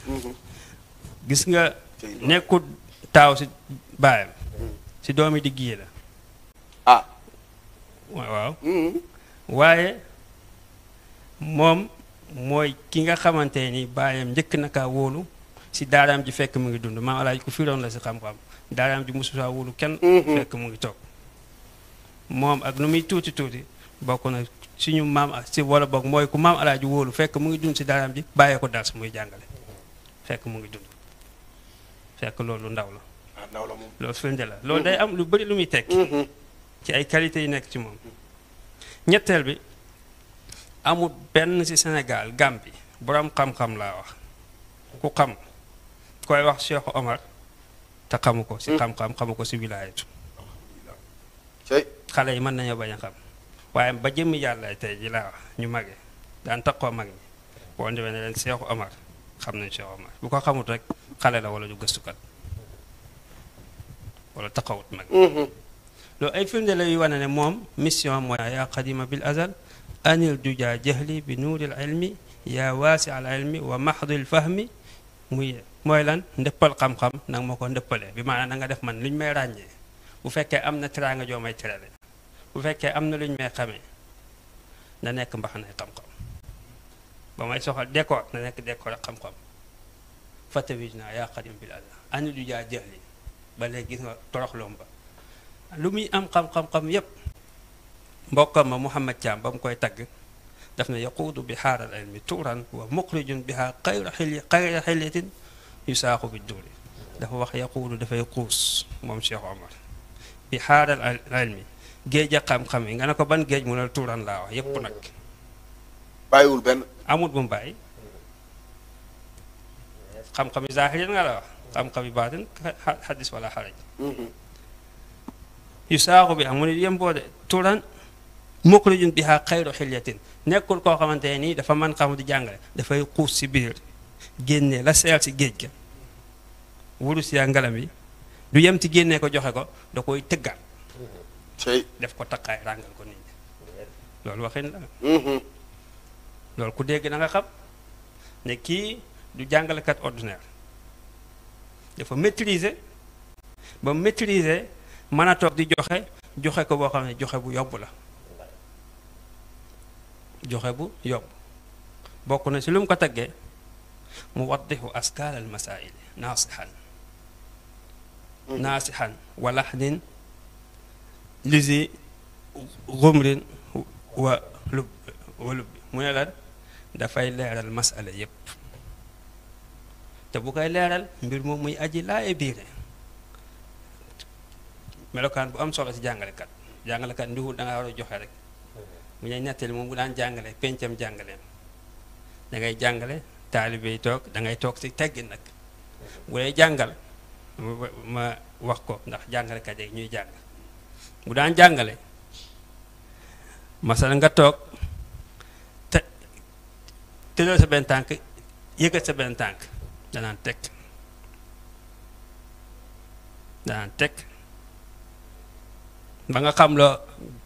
E: gis nga nekkul taaw si baayam si doomi digg yi la waaw waaye moom mooy ki nga xamante ni baayam njëkk na kaa wóolu si daaraam ji fekk mu ngi dund maam Alaaji ku firoon la si xam-xam daaraam ji mosu saa wóolu kenn fekk mu ngi toog moom ak nu muy tuuti bokk na suñu maam si wala bokk mooy ku maam Alaaji wóolu fekk mu ngi dund si daaraam ji bàyyee ko dars muy jàngale fekk mu ngi dund fekk loolu ndaw la loolu firnde la loolu day am lu bëri lu muy tekki ci ay qualité yi nekk ci moom ñetteel bi amul benn ci Sénégal Gambie borom xam-xam laa wax ku xam koy wax Cheikh Omar te xamu ko ci xam-xam xamu ko ci wilaayatu xale yi mën nañoo bañ a xam waaye ba jëmmi yàlla tey ji laa wax ñu mage daan takkoo mag ñi boo demee ne leen Cheikh Omar xam nañ Cheikh Omar bu ko xamut rek xale la wala du gëstukat wala taxawut mag loolu ay firnde la yu wane ne moom mission mooy yaa qadima bil azal anil duja jahli bi nuuril ilmi yaa waasi al ilmi wa mahdil fahmi mooy lan ndëppal xam-xam nag ma ko ndëppale bi maanaam na nga def man lu ñu may ràññee bu fekkee am na teraanga joo may terale bu fekkee am na lu ñu may xamee na nekk mbaxanay xam-xam ba may soxal décor na nekk décor ak xam-xam fatawij naa yaa qadim bil azal anil duja jahli ba léegi gis nga toroxloom ba lu muy am xam-xam yépp mbokkam ma Mouhamad Thiam ba mu koy tagg daf ne yaquudu bi xaaral ilmi tuuran wa muxrijun biha xayra xilyatin yusaaxu bi duuri dafa wax yaquudu dafay xuus moom Cheikh Omar bi xaaral ilmi géej a xam-xam yi nga ne ko ban géej mu ne tuuran laa wax yépp nag
B: bàyyiwul benn
E: amul bu mu bàyyi xam-xam yi zaahir nga la wax xam-xam yi baatin xadis wala xaraj yu saaxu bi amu ne yemboo de turan muxrijun biha xayru xilyatin nekkul koo xamante nii dafa mën xam di jàngale dafay xuus si biir génne la seel si géej ga wurus yaa ngalam yi du yem ci génnee ko joxe ko da koy tëggaat def ko takkaay ràngal ko nit ñi loolu waxin la loolu ku dégg da nga xam ne kii du jàngalekat ordinaire dafa maîtriser ba maîtriser mën a toog di joxe ko boo xam ne joxe bu yomb la joxe bu yomb bokk na ci lu mu ko taggee mu waddixu askaal al masail naasixan wa laxnin lisi xumrin wa lubbi mu ne lan dafay leeral masala yépp te bu koy leeral mbir moom muy aji laaye biire melokaan bu am solo ci jàngalekat ndiwul da nga war a joxe rek mu ñuy nettali moom bu daan jàngale pencam jàngaleem da ngay jàngale taalibe yi toog da ngay toog ci teggin nag bu dee jàngal ma wax ko ndax jàngalekat yi ñuy jàng bu daan jàngale masala nga toog te tëral sa benn tànk yëkkat sa benn tànk danaan teg ba nga xam la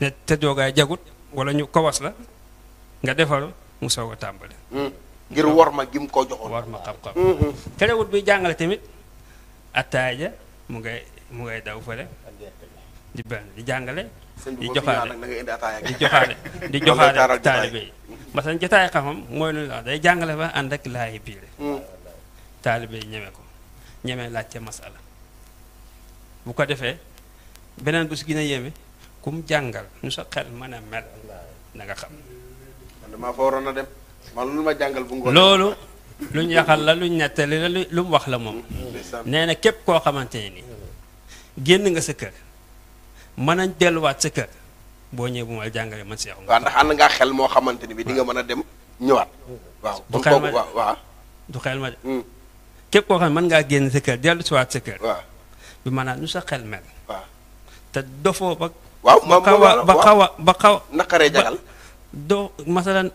E: ne te doogaay jagut wala ñu kawas la nga defaru mu soog a tàmbali
B: ngir war ma gim ko joxoon
E: war ma xam-xam terewut bi jàngale tamit attaaya mu ngay daw fële di benn di jàngale di joxaale taalibe yi parce que jotaay xam-xam mooy lu la day jàngale ba ànd ak laayi biire taalibe yi ñeme laajte masala bu ko defee beneen bu si gën a yéeme kum jàngal nu sa xel mën a mel na nga xam
B: dama fa waroon a dem man lu ma jàngal bu ngoon
E: loolu luñ yaxal la luñ nettali la lu mu wax la moom nee na képp koo xamante ne ni génn nga sa kër mën a delluwaat sa kër boo ñëwee bu ma jàngalee man seexu
B: waaw ndax ànd ngaa xel moo xamante ni bi di nga mën a dem ñëwaat waaw
E: du xel ma
B: waaw
E: du xel ma de képp koo xam ne mën ngaa génn sa kër dellu siwaat sa kër
B: waaw
E: bi maanaam nu sa xel mel
B: waaw
E: te dofoo ba
B: waaw
E: ba xaw a
B: naqaree jagal
E: doo masalan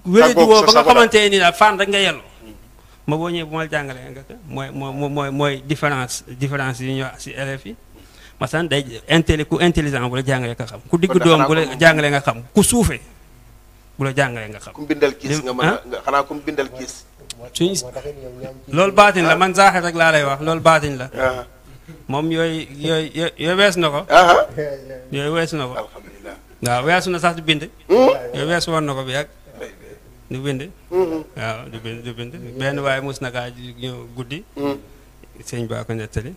E: wéradi woo ba nga xamante ni daal fan rek nga yellu ma boo ñëwee bu ma jàngalee nga mooy différence yi ñu wax si élèves yi masalan day ku intelligent bu la jàngalee nga xam ku digg doom bu la jàngalee nga xam ku suufee bu la jàngalee nga xam
B: ku bindal kiis nga mën a xanaa ku bindal kiis
E: suñ loolu baatin la man zaaxir rek laa lay wax loolu baatin la moom yooyu weesu na ko yooyu weesu na ko
B: alhamdulilah
E: waaw weesu na sax du bind yooyu weesu woon na ko bi yàgg du bind waaw du bind benn waaye mus na kaa ñëw guddi sëñ baa ko nettali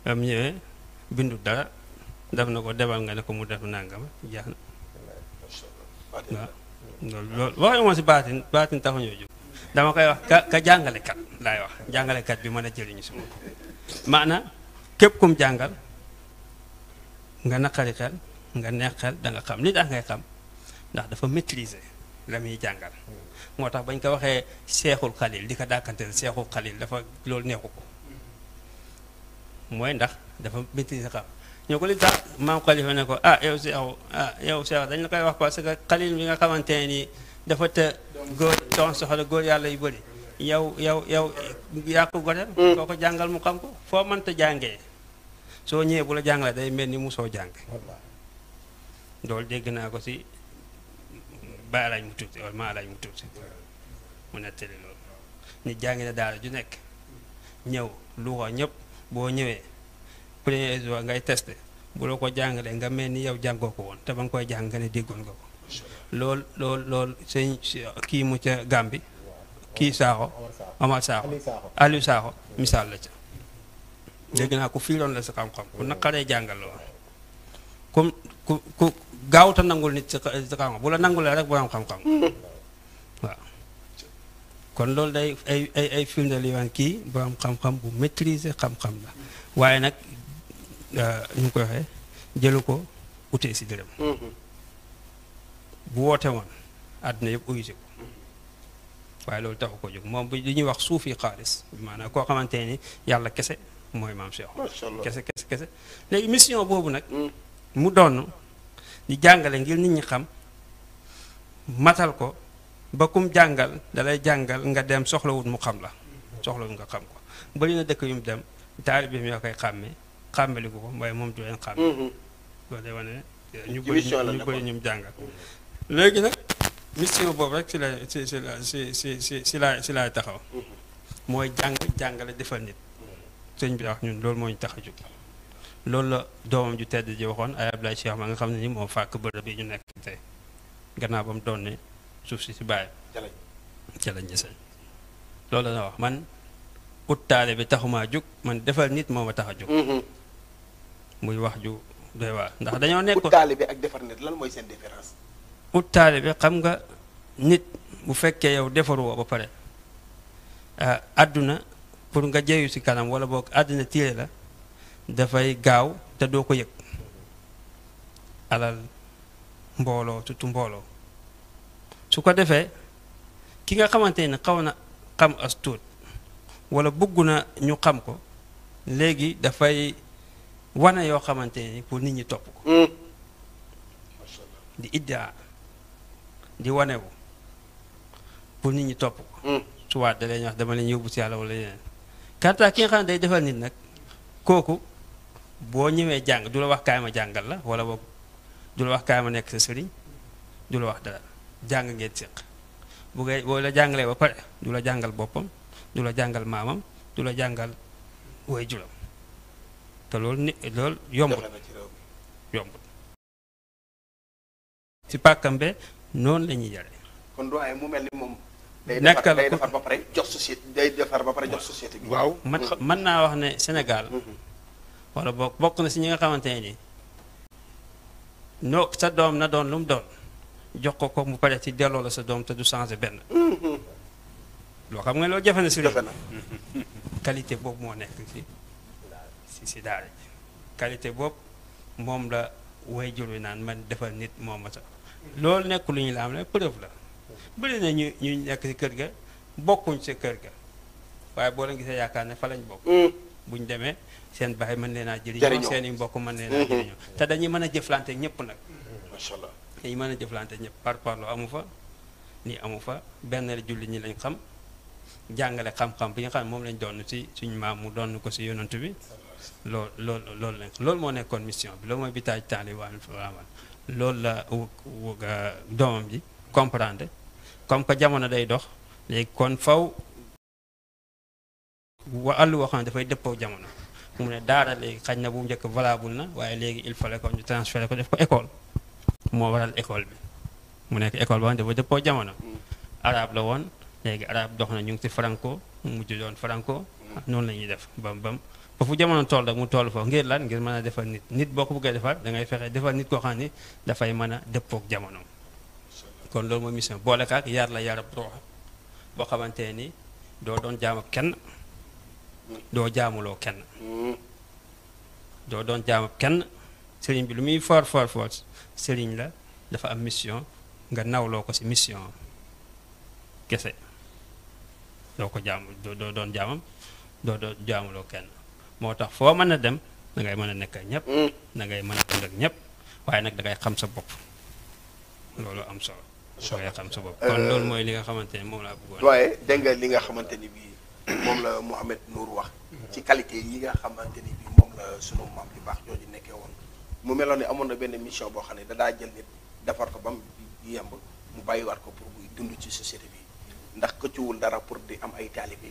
E: am ñëwee bindu dara def na ko demal nga ne ko mu def nangama jeex na waaw loolu waxee moom si baatin taxuñoo jóg dama koy wax ka jàngalekat laay wax jàngalekat bi mën a jëriñu si moom maanaam képp kum jàngal nga naqari xel nga neex xel da nga xam li tax ngay xam ndax dafa maîtriser la muy jàngal moo tax bañ ko waxee seexul xalil di ko dàkkanteel seexul xalil dafa loolu neexu ko mooy ndax dafa maîtriser xam ñoo ko li tax maam xalifa ne ko yow seex dañ la koy wax parce que xalil bi nga xamante ne nii dafa te góor doon soxla góor yàlla yu bëri yow yaa ko godel koo ko jàngal mu xam ko foo mënta jàngee soo ñëwee bu la jàngalee day mel ni mu soo jàng loolu dégg naa ko si ba alaaj mu tuuti wala ma alaaj mu tuuti mu nettali loolu nit jàngi na daara ju nekk ñëw lu ko ñëpp boo ñëwee premier jour ngay testé bu la ko jàngalee nga mel ni yow jàngoo ko woon te ba nga koy jàng nga ne déggoon nga ko loolu sëñ kii mu ca Gàmbi kii Saaxo Omar Saaxo Aliou Saaxo misaal la ca dégg naa ku fiiroon la sa xam-xam ku naqaree jàngal la woon ku gaawta nangul nit sa xam-xam bu la nangulee rek borom xam-xam waaw kon loolu day ay firndeel yi waan kii borom xam-xam bu maîtriser xam-xam la waaye nag ñu ngi koy waxee jëlu ko utee si dërëm bu woote woon àdduna yëpp uyusi ko waaye loolu taxu ko jóg moom bi li ñuy wax suufi xaalis maanaam koo xamante ni yàlla kese mooy maam Cheikh kese léegi mission boobu nag mu doon di jàngale ngir nit ñi xam matal ko ba kum jàngal dalay jàngal nga dem soxlawut mu xam la soxlawut nga xam ko bëri na dëkk yu mu dem taalibe bi ñoo koy xàmmeliku ko waaye moom du leen xàmme loolu day wane ñu bëri ñu jàngal léegi nag mission boobu rek si laay taxaw mooy jàngale defal nit sëñ bi wax ñun loolu moo ñu tax a jóg loolu la doomam ju tedd ji waxoon ay Abdoulaye Cheikh ma nga xam ne ni moo fàkk bërëb bi ñu nekk tey gannaaw ba mu doon ne suuf si bàyyi ca lañ ñeseen loolu la wax man ut taale bi taxumaa jóg man defal nit moo ma tax a jóg muy wax ju doy waar ndax dañoo nekk
B: ut taale bi ak defar nit lan mooy seen différence
E: ut taale bi xam nga nit bu fekkee yow defaruwoo ba pare àdduna pour nga jeeyu si kanam wala boog àdduna tiire la dafay gaaw te doo ko yëg alal mbooloo surtout mbooloo su ko defee ki nga xamante ne xaw na xam as tuut wala bëgg na ñu xam ko léegi dafay wane yoo xamante ni pour nit ñi topp ko di iddaa di wanewu pour nit ñi topp ko suwaat da leen wax dama leen yóbbu si yàlla wala yeneen kanta ki nga xam ne day defal nit nag kooku boo ñëwee jàng du la wax kaay ma jàngal la wala boog du la wax kaay ma nekk sa sëriñ du la wax dara jàng ngeen séq bu ngay boo la jàngalee ba pare du la jàngal boppam du la jàngal maamam du la jàngal way julam te loolu yombut ci pàkkambe noonu la ñuy yare
B: kon doyen mu mel ni moom day
E: nekkal
B: defar ba pare jox société bi
E: waaw mën naa wax ne Sénégal wala bokk na si ñi nga xamante ne ni noo sa doom na doon lu mu doon jox ko mu pare ci delloo la sa doom te du changé benn loo xam nga loolu jafe na si qualité boobu moo nekk si daara ji qualité boobu moom la way jur wi naan man defal nit moom ma sax loolu nekk lu ñu la am ne preuve la bëri na ñu nekk si kër ga bokkuñ si kër ga waaye boo leen gisee yaakaar ne fa lañ bokk buñ demee seen baay mën leen a jëriñoo seen i mbokk mën leen a jëriñoo te dañuy mën a jëflante ñëpp nag
B: macha allah
E: dañuy mën a jëflante ñëpp par parlo amu fa nii amu fa benn la julli ñi lañ xam jàngale xam-xam bi nga xam ne moom lañ doon si suñu maam mu doon ko si yonantu bi loolu moo nekkoon mission bi loolu mooy bi taaj taali waa loolu la doomam ji comprendre comme que jamono day dox léegi kon faw àllu woo xam ne dafay dëppoo jamono mu ne daara léegi xañ na bu njëkk valable na waaye léegi il fallait que ñu transféré ko def ko école moo waral école bi mu nekk école ba dafa dëppoo jamono arabe la woon léegi arabe dox na ñu ngi ci franco mu mujj doon franco noonu la ñuy def bam ba fu jamono toll rek mu toll foofu ngir lan ngir mën a defal nit boo ko bëggee defar da ngay fexe defal nit koo xam ne dafay mën a dëppook jamono kon loolu mooy mission boole kaak yar la yarab roox boo xamante ni doo doon jaamab kenn doo jaamuloo kenn doo doon jaamab kenn sëriñ bi lu muy fort sëriñ la dafa am mission nga nawloo ko ci mission kese doo ko jaamu doo doon jaamam doo jaamuloo kenn moo tax foo mën a dem da ngay mën a nekk ak ñëpp da ngay mën a dund ak ñëpp waaye nag da ngay xam sa bopp loolu am solo da ngay xam sa bopp kon loolu mooy li nga xamante ne moom laa bëggoon
B: waaye dégg nga li nga xamante ni bii moom la Mouhamed Nour wax ci qualité yi nga xamante ni bii moom la sunu maam yu baax jooju nekkee woon mu meloon ne amoon na benn mission boo xam ne dadaa jël nit defar ko ba mu yemb mu bàyyiwaat ko pour buy dund ci société bi ndax këccuwul dara pour di am ay taalibe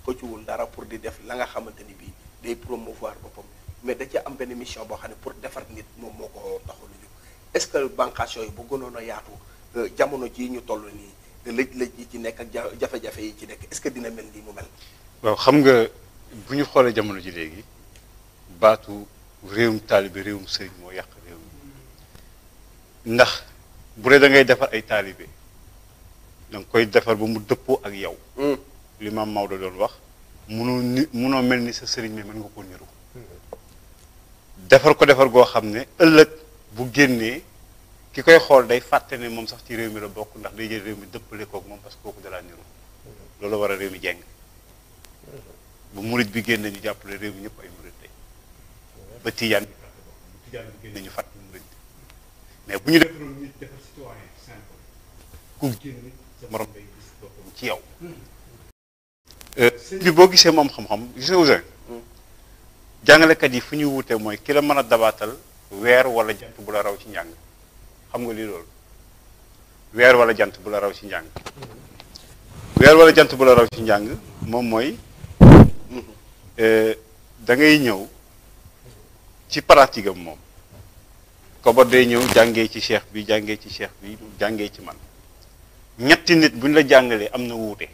B: këccuwul dara pour di def la nga xamante ni bii day promouvoir boppam mais da ci am benn mission boo xam ne pour defar nit moom moo ko taxul a jóg est-ce que bànqaas yooyu bu gënoon a yaatu jamono jii ñu toll nii lëj-lëj yi ci nekk ak jafe-jafe yi ci nekk est-ce que dina mel nii mu mel.
C: waaw xam nga bu ñu xoolee jamono ji léegi baatu réewum taalibe réewum sëriñ moo yàq réew mi ndax bu dee da ngay defar ay taalibe da nga koy defar ba mu dëppoo ak yow. li maam Maodo doon wax munoo mel ni sa sëriñ mi mën nga ko niru defar ko defar goo xam ne ëllëg bu génnee ki koy xool day fàtte ne moom sax ci réew mi la bokk ndax day jël réew mi dëppale kook moom parce que kooku dalaa niru loolu war a réew mi jeng bu murit bi génne ñu jàppale réew mi ñëpp ay murit lañ ba tijaan bi génne ñu fàtte murit mais bu ñu defaroon nit defar citoyen simple ku génne sa morom day gis boppam ci yow sëñ bi boo gisee moom xam-xam gis nga Ousseyn jàngalekat yi fu ñuy wutee mooy ki la mën a dabaatal weer wala jant bu la raw ci njàng xam nga lii loolu weer wala jant bu la raw ci njàng weer wala jant bu la raw ci njàng moom mooy da ngay ñëw ci pratique am moom kobar day ñëw jàngee ci cheikh bi jàngee ci cheikh bi jàngee ci man ñetti nit buñ la jàngalee am na wuute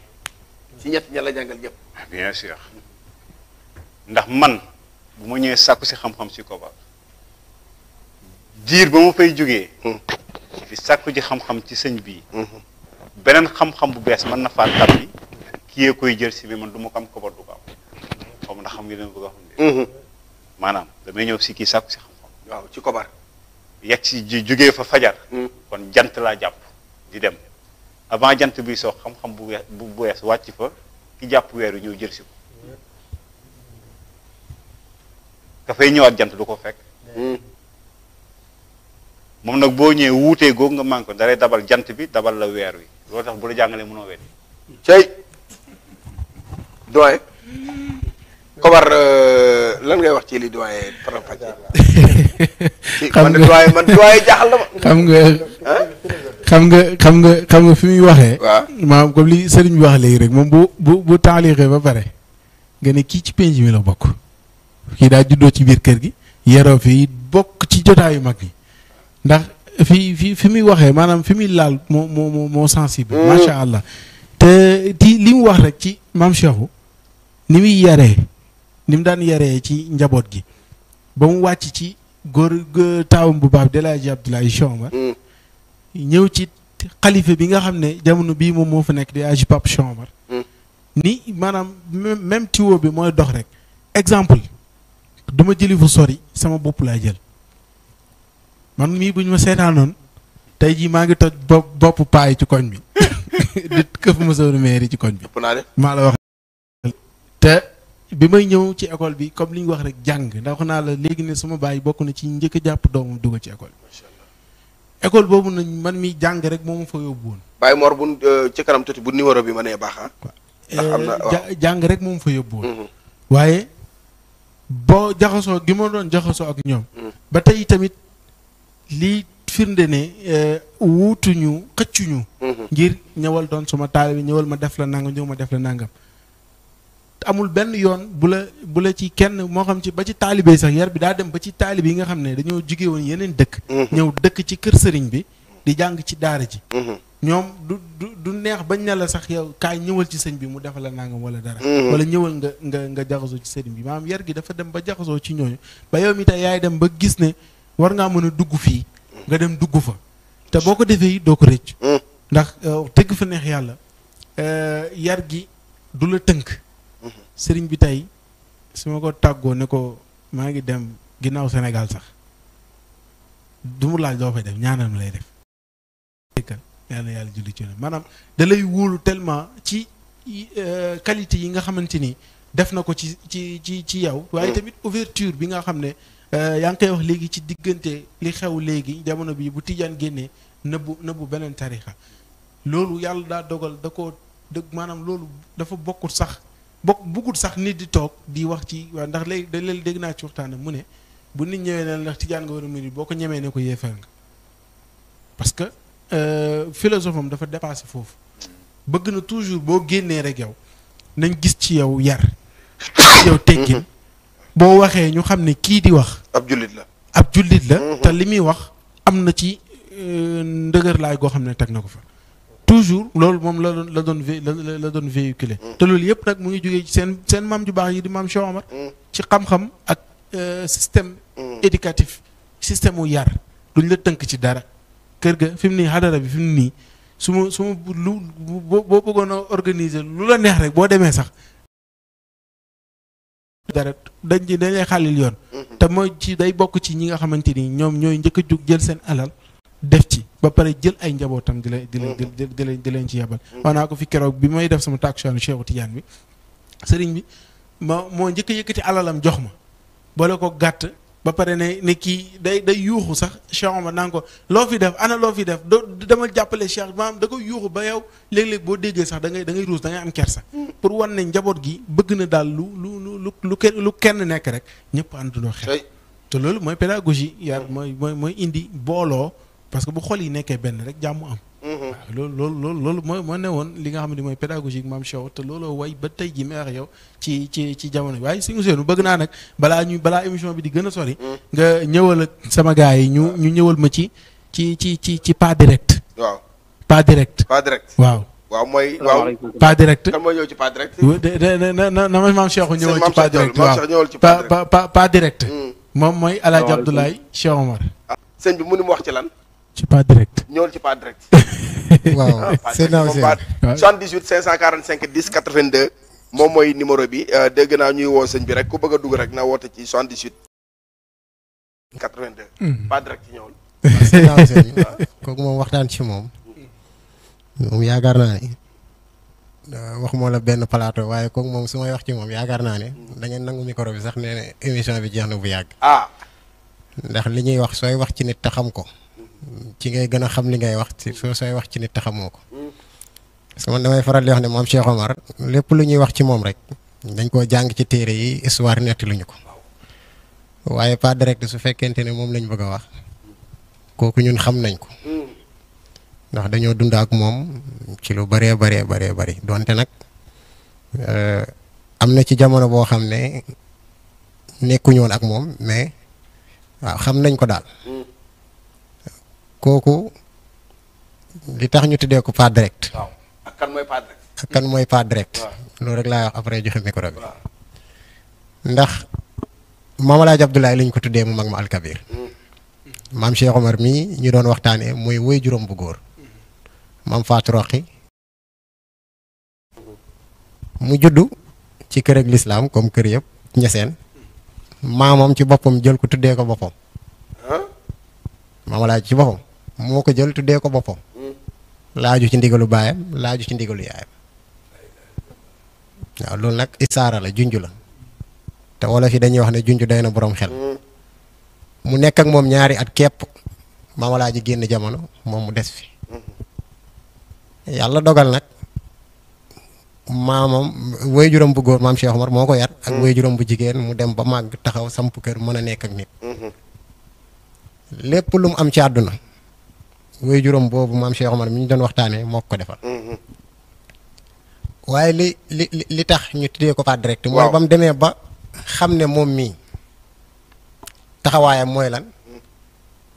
B: ci ñett ña la jàngal ñëpp.
C: bien sûr ndax man bu ma ñëwee sàkku si xam-xam si kobar diir ba ma fay jógee fi sàkku ji xam-xam ci sëñ bii beneen xam-xam bu bees mën na faa tabbi kii yee koy jël si bi man du ma ko am kobar du ko am xam ndax xam nga dama bëgg a xam ne maanaam damay ñëw si kii sàkku si xam-xam
B: waaw ci kobar.
C: yegg si jógee fa fajar kon jant laa jàpp di dem avant jant bi soo xam-xam bu wees wàcc fa ki jàpp weer wi ñëw jël si ko ka fay ñëwaat jant du ko fekk moom nag boo ñëwee wuutee googu nga man ko dalay dabal jant bi dabal la weer wi loolu tax bu la jàngalee mënoo weddi
B: cey doyen kobar lan ngay wax ci li doyen faram-fàccee man doyen jaaxal na ma
F: xam nga fi muy waxee.
B: waaw
F: maanaam comme li sëriñ bi wax léegi rek moom bu taalixee ba pare nga ne kii ci penc mi la bokk kii daa juddoo ci biir kër gi yeroo fi bokk ci jotaayu mag yi ndax fi muy waxee maanaam fi muy laal moo sensible. macha allah te li mu wax rek ci maam Cheikhou ni muy yaree ni mu daan yaree ci njaboot gi ba mu wàcc ci góor taawam bu baax de El Hadji Abdoulaye Chomar ñëw ci xalifa bi nga xam ne jamono bii moom moo fa nekk di Hadji Pape Chomar ni maanaam même tiwo bi mooy dox rek exemple du ma jëli fu sori sama bopp laa jël man mii bu ñu ma seetaanoon tey jii maa ngi toj bopp paay ci koñ bi di këf ma sawru maire ci koñ bi maa la wax te bi may ñëw ci école bi comme li ñu wax rek jàng ndax wax naa la léegi ne sama baay bokk na ci njëkk a jàpp doomam dugal ci école bi école boobu nañ man mi jàng rek moo ma fa yóbbu woon.
B: Baye Mor bu ci kanam tuuti bu numéro bi ma nee baax ndax am na
F: jàng rek moo ma fa yóbbu woon. waaye boo jaxasoo gi ma doon jaxasoo ak ñoom. ba tey tamit lii firnde ne wuutuñu xëccuñu. ngir ñëwal doon suma taalibe ñëwal ma def la nangam ñëw ma def la nangam. amul benn yoon bu la ci kenn moo xam ci ba ci taalibe sax yar bi daa dem ba ci taalibe yi nga xam ne dañoo jóge woon yeneen dëkk ñëw dëkk ci kër sëriñ bi di jàng ci daara ji ñoom du neex bañ ne la sax yow kaay ñëwal ci sëñ bi mu defal la nangam wala dara wala ñëwal nga jaxasoo ci sëriñ bi maanaam yar gi dafa dem ba jaxasoo ci ñooñu ba yow mi tey yaay dem ba gis ne war ngaa mën a dugg fii nga dem dugg fa te boo ko defee it doo ko rëcc ndax tëgg fa neex yàlla yar gi du la tënk sëriñ bi tey su ma ko tàggoo ne ko maa ngi dem ginnaaw Sénégal sax du mu laaj loo fay def ñaanal ma lay def yàlla yàlla julli ci maanaam da lay wóolu tellement ci qualité yi nga xamante ni def na ko ci yow waaye tamit ouverture bi nga xam ne yaa ngi koy wax léegi ci diggante li xew léegi jamono bi bu tijaan génnee nëbbu beneen tarixa loolu yàlla daa dogal da ko dëgg maanaam loolu dafa bokkut sax bëggut sax nit di toog di wax ci waa ndax léegi da leen dégg naa ci waxtaan mu ne bu nit ñëwee ne ndax tijaan nga war a mën boo ko ñemee ne ko yeefal nga parce que philosophe am dafa dépassé foofu bëgg na toujours boo génnee rek yow nañ gis ci yow yar ci yow teggin boo waxee ñu xam ne kii di wax
B: ab jullit
F: la te li muy wax am na ci ndëgër laay goo xam ne teg na ko fa toujours loolu moom la doon véhiculer te loolu yëpp nag mu ngi jógee ci seen maam ju baax yi di maam Cheikh Omar ci xam-xam ak système éducatif système wu yar duñ la tënk ci dara kër ga fi mu nii xadara bi fi mu nii su ma lu boo bëggoon a organiser lu la neex rek boo demee sax dara dañ lay xaalil yoon te mooy ci day bokk ci ñi nga xamante ni ñoom ñooy njëkk a jug jël seen alal def ci ba pare jël ay njabootam di leen ci yebal wax naa ko fi keroog bi may def sama tàkkusaanu Cheikhu Tidiane bi sëriñ bi moo njëkk a yëkkati alalam jox ma boole ko gàtt ba pare ne kii day yuuxu sax Cheikh Omar naan ko loo fi def ana loo fi def dama jàppale Cheikh maanaam da koy yuuxu ba yow léeg-léeg boo déggee sax da ngay ruus da ngay am kersa pour wan ne njaboot gi bëgg na daal lu kenn nekk rek ñëpp àndandoo xel te loolu mooy pédagogie yar mooy indi booloo parce que bu xol yi nekkee benn rek jàmm am waaw loolu moo ne woon li nga xam ne mooy pédagogique maam Cheikh te looloo way ba tey ji may wax yow ci jamono yi waaye si Ousseynou bëgg naa nag balaa émission bi di gën a sori nga ñëwal ak sama gars yi ñu ñëwal ma ci pas direct
B: waaw
F: pas direct waaw
B: mooy waaw
F: pas direct
B: kan mooy ñëw ci pas direct
F: na ma maam Cheikh ñëwal ci pas direct waaw pas direct moom mooy El Hadj Abdoulaye Cheikh Omar
B: sëñ bi mënu ma wax ci lan
F: ci pas direct
B: ñëwal ci pas direct
D: waaw c'est na
B: 78 545 10 82 moom mooy numéro bi dégg naa ñuy woo sëñ bi rek ku bëgg a dugg rek na woote ci 78 82 pas direct ci ñëwal
D: kooku moom waxtaan ci moom yaakaar naa ne wax moo la benn plateau waaye kooku moom su may wax ci moom yaakaar naa ne da ngeen nangu micro bi sax nee na émission bi jeex na bu yàgg ndax li ñuy wax sooy wax ci nit te xam ko ci ngay gën a xam li ngay wax sooy wax ci nit te xamoo ko parce que man damay faral di wax ne moom Cheikh Omar lépp lu ñuy wax ci moom rek dañ koo jàng ci téere yi histoire netti luñu ko waaye pas direct su fekkente ne moom lañ bëgg a wax kooku ñun xam nañ ko ndax dañoo dund ak moom ci lu bëree bëri donte nag am na ci jamono boo xam ne nekkuñu woon ak moom mais waaw xam nañ ko daal kooku li tax ñu tuddee ko pas direct.
B: waaw ak kan mooy pas direct.
D: ak kan mooy pas direct. loolu rek laay wax après joxe micro bi. ndax Maam Alaaji Abdoulaye lañ ko tuddee mu mag ma alkabir. maam Cheikh Omar mii ñu doon waxtaanee mooy woy juróom bu góor. maam Fatou Roqi mu juddu ci kër ak lislaam comme kër yëpp ñeseen maamam ci boppam jël ko tuddee ko boppam. Maam Alaaji ci boppam moo ko jël tuddee ko boppam. laaju ci ndigalu baayam laaju ci ndigalu yaayam. waaw loolu nag isaara la junj la te wolof yi dañuy wax ne junj day na boroom xel. mu nekk ak moom ñaari at képp Maam Alaaji génn jamono moom mu des fi. yàlla dogal nag maamam waajuram bu góor maam Cheikh Omar moo ko yar. ak waajuram bu jigéen mu dem ba màgg taxaw samp kër mën a nekk ak nit. lépp lu mu am ci àdduna waajuram boobu maam Cheikh Omar mi ñu doon waxtaanee moo ko defal. waaye li tax ñu tuddee ko pas direct. mooy ba mu demee ba xam ne moom mii taxawaayam mooy lan.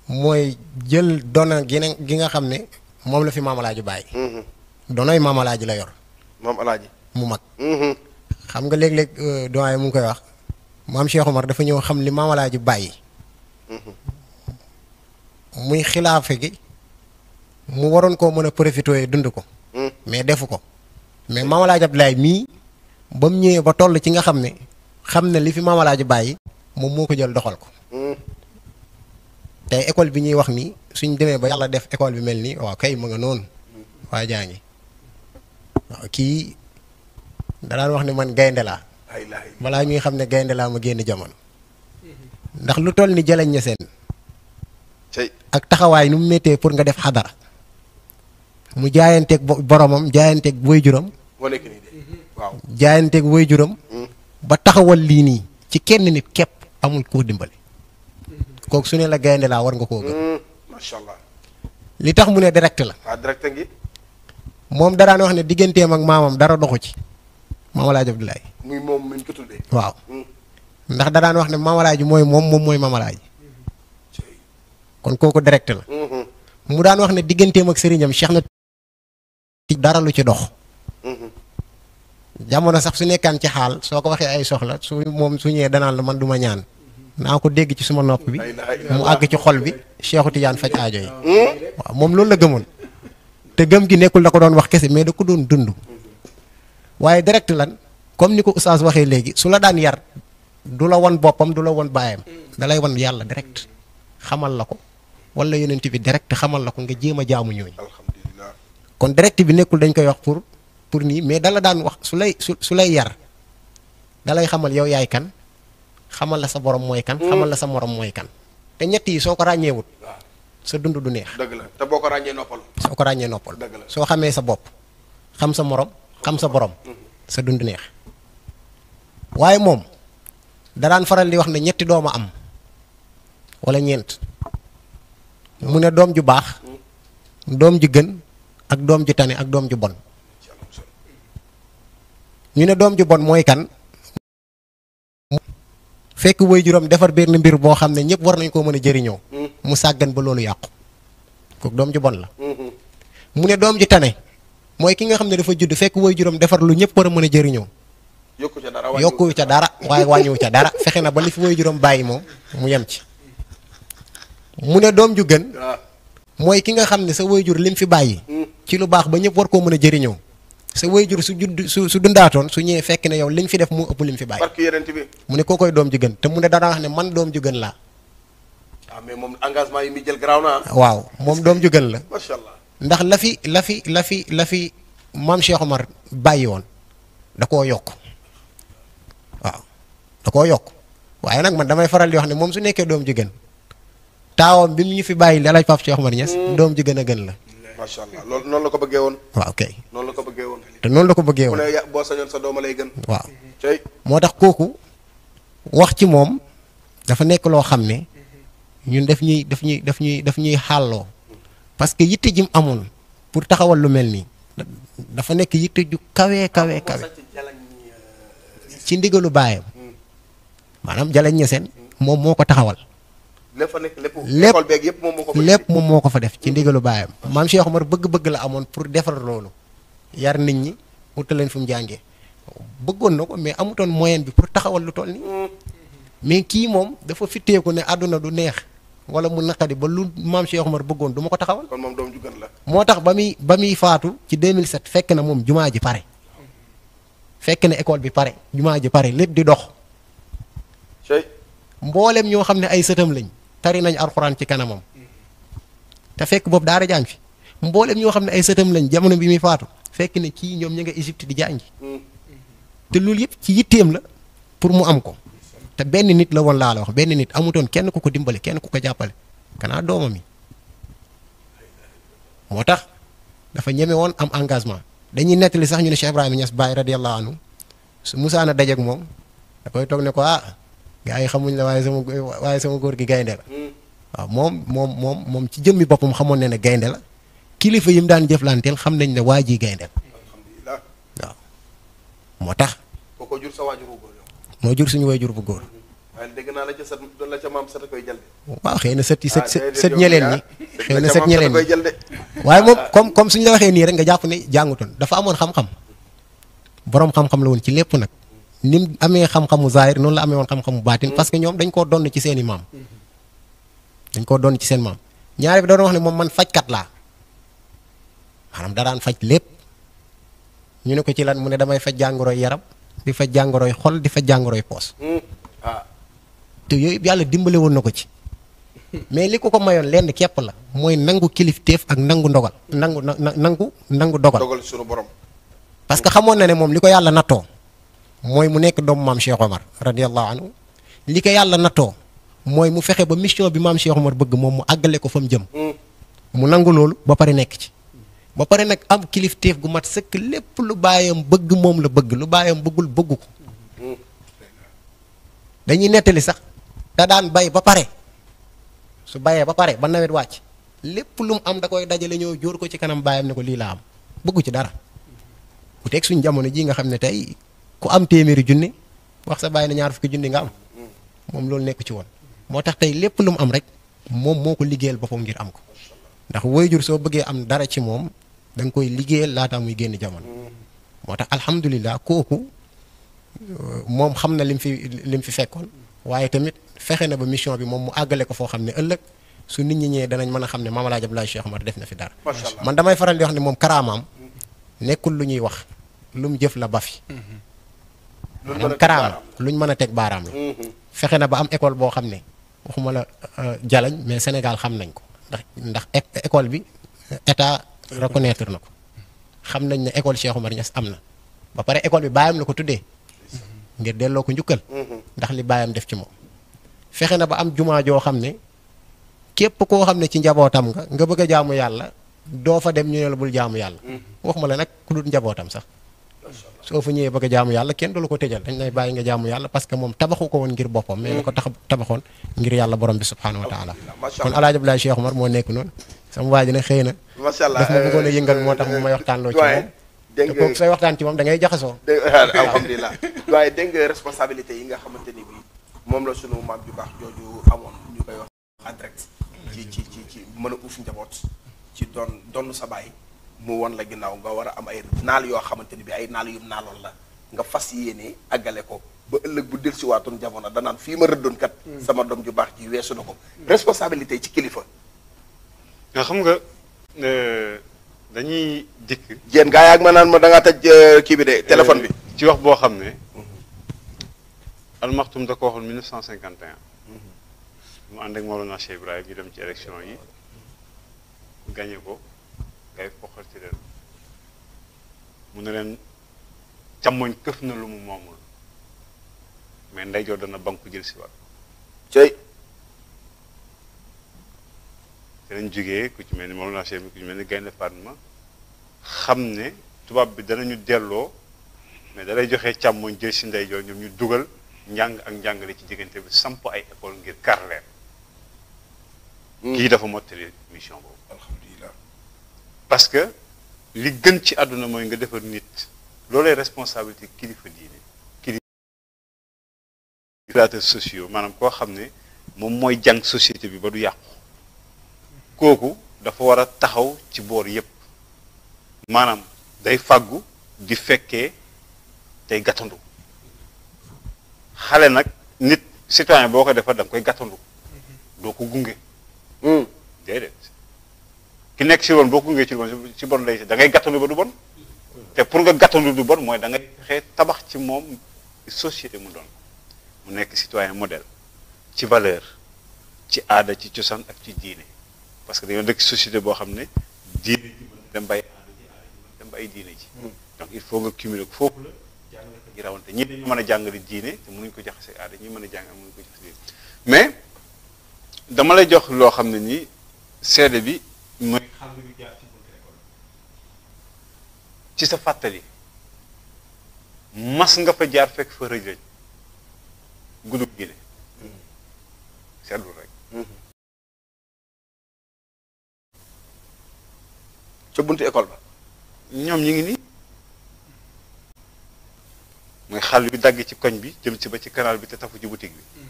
D: mooy jël dona gi nga xam ne moom la fi Maam Alaaji bàyyi. donoy Maam Alaaji la yor.
B: Maam Alaaji
D: mu mag. xam nga léeg-léeg doyen mu ngi koy wax maam Cheikh Omar dafa ñëw xam li Maam Alaaji bàyyi. muy xilaafe gi mu waroon koo mën a profité dund ko. mais defu ko mais Maam Alaaji Abdoulaye mii ba mu ñëwee ba toll ci nga xam ne li fi Maam Alaaji bàyyi moom moo ko jël doxal ko. tey école bi ñuy wax ni suñ demee ba yàlla def école bi mel nii waaw kay mu nga noonu waa jaa ngi waaw kii da daan wax ne man gaynde laa balaa ñuy xam ne gaynde laa ma génn jamono ndax lu toll ni jëleñ ña seen ak taxawaay nu mu méttee pour nga def xadara mu jaayanteeg boromam jaayanteeg waajuram jaayanteeg waajuram ba taxawal lii nii ci kenn nit képp amul koo dimbali kooku su ne la gaynde laa war nga koo gëm.
B: macha allah.
D: li tax mu ne direct la.
B: waaw direct ngi.
D: moom da daan wax ne digganteem ak maamam dara doxu ci Maam Alaaji Abdoulaye.
B: muy moom mi ñu ko tuddee.
D: waaw ndax da daan wax ne Maam Alaaji mooy moom mooy Maam Alaaji kon kooku direct la. mu daan wax ne digganteem ak sëriñam Cheikh na dara lu ci dox. jamono sax su nekkaan ci xaal soo ko waxee ay soxla su ñëwee danaan la man du ma ñaan. naa ko dégg ci suma nopp bi mu àgg ci xol bi Cheikhu Tidiane faj aajo yi waaw moom loolu la gëmoon te gëm gi nekkul da ko doon wax kese mais da ko doon dund waaye direct lan comme ni ko oustaz waxee léegi su la daan yar du la won boppam du la won baayam da lay won yàlla direct xamal la ko wala yonent bi direct xamal la ko nga jéem a jaamu ñooñu
B: alhamdulilah
D: kon direct bi nekkul dañ koy wax pour nii mais dala daan wax su lay yar da lay xamal yow yaay kan xamal la sa borom mooy kan xamal la sa morom mooy kan te ñett yi soo ko ràññeewut sa dund du neex
B: dëgg la te boo ko ràññee noppal.
D: soo ko ràññee noppal
B: dëgg la.
D: soo xamee sa bopp xam sa morom xam sa borom sa dund neex waaye moom daraan faral di wax ne ñetti doom a am wala ñeent mu ne doom ju baax doom ju gën ak doom ju tane ak doom ju bon ñu ne doom ju bon mooy kan fekk waajuram defar benn mbir boo xam ne ñëpp war nañ koo mën a jëriñoo mu sàggan ba loolu yàqu kooku doom ju bon la mu ne doom ju tane mooy ki nga xam ne dafa judd fekk waajuram defar lu ñëpp war a mën a jëriñoo yokku ca dara waaye wàññiwu ca dara fexe na ba li fi waajuram bàyyi moom mu yem ci mu ne doom ju gën mooy ki nga xam ne sa waajur lim fi bàyyi ci lu baax ba ñëpp war koo mën a jëriñoo sa waajur su dundaatoon su ñëwee fekk ne yow li nga fi def mu ëpp lim fi bàyyi mu ne koo koy doom ju gën te mu ne dana wax ne man doom ju gën laa
B: mais moom engagement yi muy jël garaaw na
D: waaw moom doom ju gën la
B: macha allah
D: ndax la fi maam Cheikh Omar bàyyi woon da koo yokk waaw da koo yokk waaye nag man damay faral di wax ne moom su nekkee doom ju gën taawam bi mu ñu fi bàyyi li Alaaji Pape Cheikh Omar Niass doom ju gën a gën la
B: macha allah loolu noonu la ko bëggee woon
D: waaw kay
B: noonu la ko bëggee woon
D: te noonu la ko bëggee woon
B: mu ne boo sañoon sa dooma lay gën
D: waaw
B: tey
D: moo tax kooku wax ci moom dafa nekk loo xam ne ñun daf ñuy xàlloo parce que yitte ji mu amoon pour taxawal lu mel nii dafa nekk yitte ju kawe ci ndigalu baayam maanaam Jalañ Ñaseen moom moo ko taxawal lépp moom moo ko fa def ci ndigalu baayam maam Cheikh Omar bëgg-bëgg la amoon pour defar loolu yar nit ñi wutal leen fu mu jàngee bëggoon na ko mais amutoon moyen bi pour taxawal lu toll nii mais kii moom dafa fitteeku ne àdduna du neex wala mu naqadi ba lu maam Cheikh Omar bëggoon du ma ko taxawal.
B: kon moom doom ju gën la.
D: moo tax ba muy faatu ci 2007 fekk na moom jumaa ji pare fekk na école bi pare jumaa ji pare lépp di dox. mboolem ñoo xam ne ay sëtam lañ tari nañ alxuraan ci kanamam te fekk boobu daara jàng fi mboolem ñoo xam ne ay sëtam lañ jamono bi muy faatu fekk ne kii ñoom ñu nga Égypte di jàngi te loolu yëpp ci yitteem la pour mu am ko. te benn nit la woon laa la wax benn nit amutoon kenn ku ko dimbale kenn ku ko jàppale kanaa doomam yi moo tax dafa ñeme woon am engagement dañuy nettali sax ñu ne Cheikh Ibrahima Niass Baye radiyallahu anhu su musaana dajeek moom da koy toog ne ko gaa yi xamuñ la waaye sama góor gi gaynde la waaw moom ci jëmmi boppam xamoon ne gaynde la kilifa yi mu daan jëflanteel xam nañ ne waa ji gaynde la waaw moo tax
B: ko jur sa waajur
D: moo jur suñu waajur bu góor.
B: waaye dégg naa la ca maam sët koy jël de.
D: waaw xëy na sët ñeleen ñi. xëy na sët ñeleen ñi waaye moom comme suñu la waxee nii rek nga jàpp ne jàngutoon dafa amoon xam-xam boroom xam-xam la woon ci lépp nag ni mu amee xam-xamu zaahir noonu la amee woon xam-xamu baatin parce que ñoom dañ koo donn ci seen i maam. dañ koo donn ci seen maam ñaare bi da doon wax ne moom man fajkat laa maanaam da daan faj lépp ñu ne ko ci lan mu ne damay faj jàngoroy yaram. di fa jàngoroy xol di fa jàngoroy poos te yooyu yàlla dimbale woon na ko ci mais li ko mayoon lenn képp la mooy nangu kilifteef ak nangu ndogal nangu dogal
B: suñu borom
D: parce que xamoon na ne moom li ko yàlla nattoo mooy mu nekk doomu maam Cheikh Omar radiyallahu anhu li ko yàlla nattoo mooy mu fexe ba mission bi maam Cheikh Omar bëgg moom mu àggale ko fa mu jëm mu nangu loolu ba pare nekk ci ba pare nag am kilifteef gu mat sëkk lépp lu baayam bëgg moom la bëgg lu baayam bëggul bëggu ko dañuy nettali sax da daan bay ba pare su bayee ba pare ba nawet wàcc lépp lu mu am da koy dajale ñëw jóor ko ci kanam baayam ne ko lii laa am bëggu ci dara ku teg suñ jamono ji nga xam ne tey ku am téeméeri junni wax sa bàyyi na 20 junni nga am moom loolu nekk ci woon moo tax tey lépp lu mu am rek moom moo ko liggéeyal boppam ngir am ko ndax waajur soo bëggee am dara ci moom da nga koy liggéeyal laata muy génn jamono moo tax alhamdulilah kooku moom xam na lim fi fekkoon waaye tamit fexe na ba mission bi moom mu àggale ko foo xam ne ëllëg su nit ñi ñëwee danañ mën a xam ne Maam Alaaji Abdoulaye Cheikh Omar def na fi dara man damay faral di wax ne moom karaamaam nekkul lu ñuy wax lu mu jëf la ba fi maanaam karaama luñ mën a teg baaraam la fexe na ba am école boo xam ne waxuma la Jalañ mais Sénégal xam nañ ko ndax école bi état reconnaître na ko xam nañ ne école Cheikh Omar Niass am na ba pare école bi baayam la ko tuddee ngir delloo ko njukkal ndax li baayam def ci moom fexe na ba am jumaa joo xam ne képp koo xam ne ci njabootam nga bëgg a jaamu yàlla doo fa dem ñu ne la bul jaamu yàlla waxuma la nag ku dul njabootam sax soo fa ñëwee bëgg a jaamu yàlla kenn du la ko tëjal dañ lay bàyyi nga jaamu yàlla parce que moom tabaxu ko woon ngir boppam mais la ko tabaxoon ngir yàlla borom bi subhanahu wa taala kon alaaji Abdoulaye Cheikh Omar moo nekk noonu sama waa ji nag xëy na
B: macha allah
D: daf ma bëggoon a yëngal moo tax mu may waxtaan loo ci moom te kooku say waxtaan ci moom da ngay jaxasoo
B: alhamdulilah waaye dégg nga responsabilité yi nga xamante ni bii moom la sunu maam ju baax jooju amoon ñu koy wax en direct ci mën a uuf njaboot ci doon sa baay mu won la ginnaaw nga war a am ay naal yoo xamante ni bi ay naal yum naaloon la nga fas yéene àggale ko ba ëllëg bu del si waatoon jamono danaan fii ma rëddoon kat sama doom ju baax ji weesu na ko responsabilité ci kilifa
C: nga xam nga dañuy dikk
B: jéen gaa yaag ma naan ma da ngaa tëj kii bi de téléphone bi
C: ci wax boo xam ne almaxtum da ko waxoon 1951 mu ànd ak Mawlana Cheikh Ibrahim ñu dem ci élection yi gagné ko kay foqal ci leen mu ne leen càmmoñ këf na lu mu moomul mais ndeyjoor dana banku jël si waat
B: cey
C: te lañ jógee ku ci mel ni Mawlana Cheikh ku ci mel ni Gaynde Fatma xam ne tubaab bi danañu delloo mais dalay joxe càmmoñ jël si ndeyjoor ñoom ñu dugal njàng ak njàngale ci diggante bi samp ay école ngir kar leen kii dafa mottali mission boobu
B: alhamdulilah
C: parce que li gën ci àdduna mooy nga defar nit loolay responsabilité kilifa diine créateurs sociaux maanaam koo xam ne moom mooy jàng société bi ba du yàqu kooku dafa war a taxaw ci boor yépp maanaam day fàggu di fekkee tey gàttandu xale nag nit citoyen boo ko defar da nga koy gàttandu doo ko gunge déedéet ki nekk ci bon boo ko gungee ci bon lay da ngay gàttandu ba du bon te pour nga gàttandu du bon mooy da ngay fexe tabax ci moom société mu doon mu nekk citoyen modèle ci valeur ci aada ci cosaan ak ci diine parce que dañoo dëkk société boo xam ne diine ji mën dem bay aada ji aada ji mën dem ba ay diine ji donc il faut nga cumuler ko foofu la jàngale ko ji rawante ñi dañu mën a jàngale diine te mënuñ ko jaxase aada ñi mën a jàng mënuñ ko jaxase diine mais dama lay jox loo xam ne nii seede bi mooy xàll bi jaar ci buntu école ci sa fàttali mas nga fa jaar fekk fa rëj-rëj gudub diine seetlu rek
B: ca buntu école ba
C: ñoom ñi ngi nii mooy xàll bi dagg ci koñ bi jëm ci ba ci canal bi te tafu ci boutique bi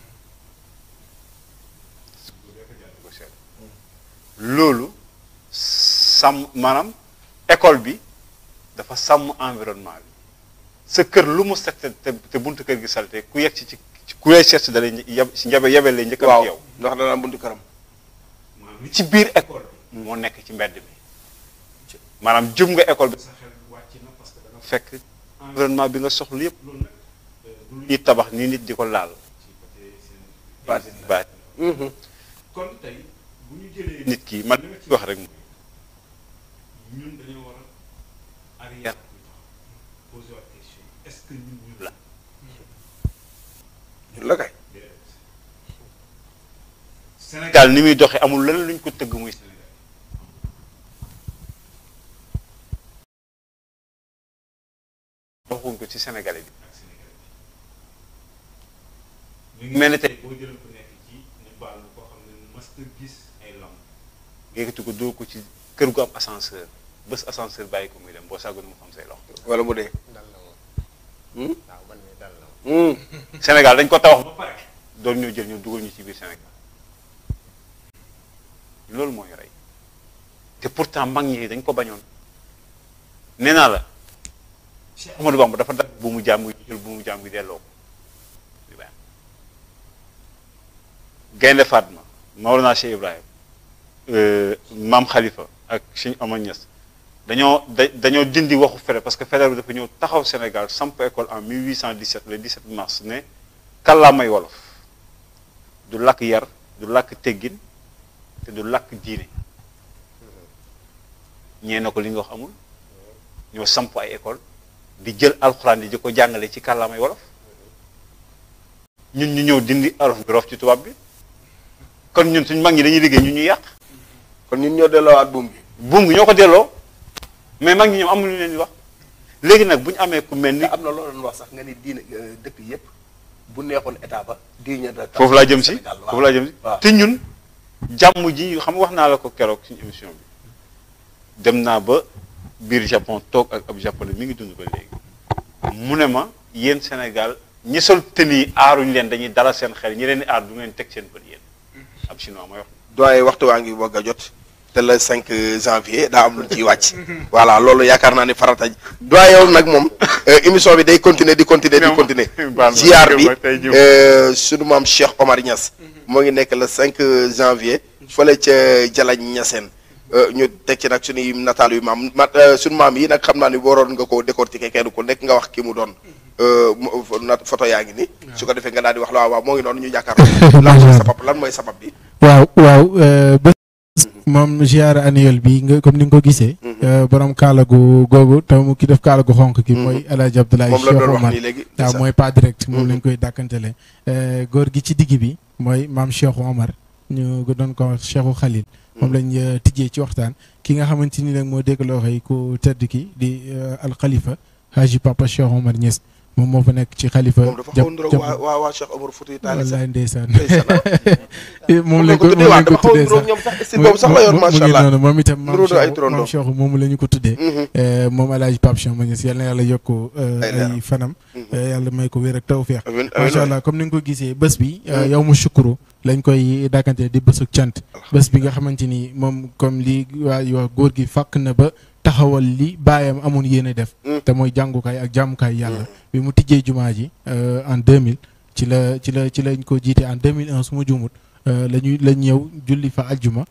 C: loolu sàmm maanaam école bi dafa sàmm environnement bi sa kër lu mu set te buntu kër gi salte ku yegg ci ku lay seet si dalay si yabel lay njëkk am ci yow
B: ndax danaa buntu këram
C: li ci biir école bi moo nekk ci mbedd bi maanaam jëm nga école bi sa xel wàcc na parce que da nga fekk environnement bi nga soxla yépp loolu nag du ñuy tabax ni nit di ko laal baat kon tey bu ñu jëlee nit ki man li ma ci wax rek mooy ñun dañoo war a arrière poser la question est-ce que ñun la
B: ñun la kay
C: Sénégal ni muy doxee amul leneen lu ñu ko tëgg muy Sénégal waxuñ ko ci Sénégalais bi ak Sénégalais bi mel ne tey boo jëlee ko nekk ci ñu baal koo xam ne mësta gis ay lamb yéegati ko doo ko ci kër gu am ascenseur bés ascenseur bàyyi ko muy dem boo sàggoon mu xam say loxo
B: wala mu dee
C: Sénégal dañ ko tabax ba pare doon ñoo jël ñu dugal ñu ci biir Sénégal loolu mooy rey te pourtant mag ñi dañ ko bañoon nee naa la Cheikh Ahmadou Bamba dafa dagg bu mu jaam jël bu mu jaam gi delloo ko Gaynde Fatma Mawlana Cheikh Ibrahim Maam Khalifa ak Cheikh Omar Niass dañoo dindi waxu fere parce que fere bi dafa ñëw taxaw Sénégal samp école en 1817 le 17 mars ne kàllaamay wolof du làkk yar du làkk teggin te du làkk diine ñee na ko li nga wax amul ñoo samp ay école di jël alxuraan yi di ko jàngale ci kàllaamay wolof ñun ñu ñëw dindi araf bi rof ci tubaab bi kon ñun suñ mag ñi dañuy liggéey ñun ñu yàq
B: kon ñun ñoo delloowaat buum bi.
C: buum gi ñoo ko delloo mais mag ñi ñoom amul lu leen di wax léegi nag bu ñu amee ku mel ni.
B: am na loo doon wax sax nga ni diine dëkk yëpp bu neexoon état ba. diine da
C: foofu laa jëm si foofu laa jëm si te ñun jàmm ji xam nga wax naa la ko keroog suñu émission bi dem naa ba biir Japon toog ak ab japonais mi ngi dund ba léegi mu ne ma yéen Sénégal ñi sol tenue aaruñu leen dañuy dala seen xel ñi leen di aar du ngeen teg seen bët yéen ab chinois mooy wax.
B: doyen waxtu waa ngi bëgg a jot te le 5 janvier daa am lu ciy wàcc. voilà loolu yaakaar naa ni farata doyen nag moom émission bi day continuer di continuer di continuer. ziar bi sunu maam Cheikh Omar Niass. moo ngi nekk le 5 janvier. fële ca Jalañ Niassène. ñu teg ci nag suñuy nataal yu maam sunu maam yi nag xam naa ni waroon nga ko décortiquer kenn ku nekk nga wax ki mu doon. photo yaa ngi ni su ko defee nga daal di wax la waaw moo ngi noonu ñu jàkkaarloo. lan mooy sabab bi.
F: waaw bés moom ziara annuel bi nga comme ni nga ko gisee. borom kaala gu googu te mu ki def kaala gu xonk ki mooy El Hadj Abdoulaye Cheikh Omar waaw mooy pas direct moom lañ koy dàkkantele góor gi ci digg bi mooy maam Cheikh Omar ñu doon ko Cheikhu Khalil moom lañ tijjee ci waxtaan ki nga xamante ni nag moo dégg loo xëy ku tedd ki di al Khalifa Haji Papa Cheikh Omar Niass moom moo fa nekk ci xalifa.
B: moom dafa xaw a ndoroog waa Cheikh Omar Fouti Tall.
F: wallaay ndeysaan moom lañ ko tuddee sax moom itam maam Cheikh moom la ñu ko tuddee. moom El Hadj Pape Cheikh Omar Niass yal na yàlla yokk ay fanam. yàlla may ko wér ak tawfeex. macha allah comme ni nga ko gisee bés bi. yow mu shukuru lañ koy dàkkante di bésuk cant. bés bi nga xamante ni moom comme li waa góor gi fàkk na ba. taxawal li baayam amoon yéene def te mooy jàngukaay ak jàmmukaay yàlla bi mu tijjee jumaa ji en 2000 ci lañ ko jiite en 2001 su ma juumut lañ ñëw julli fa aljuma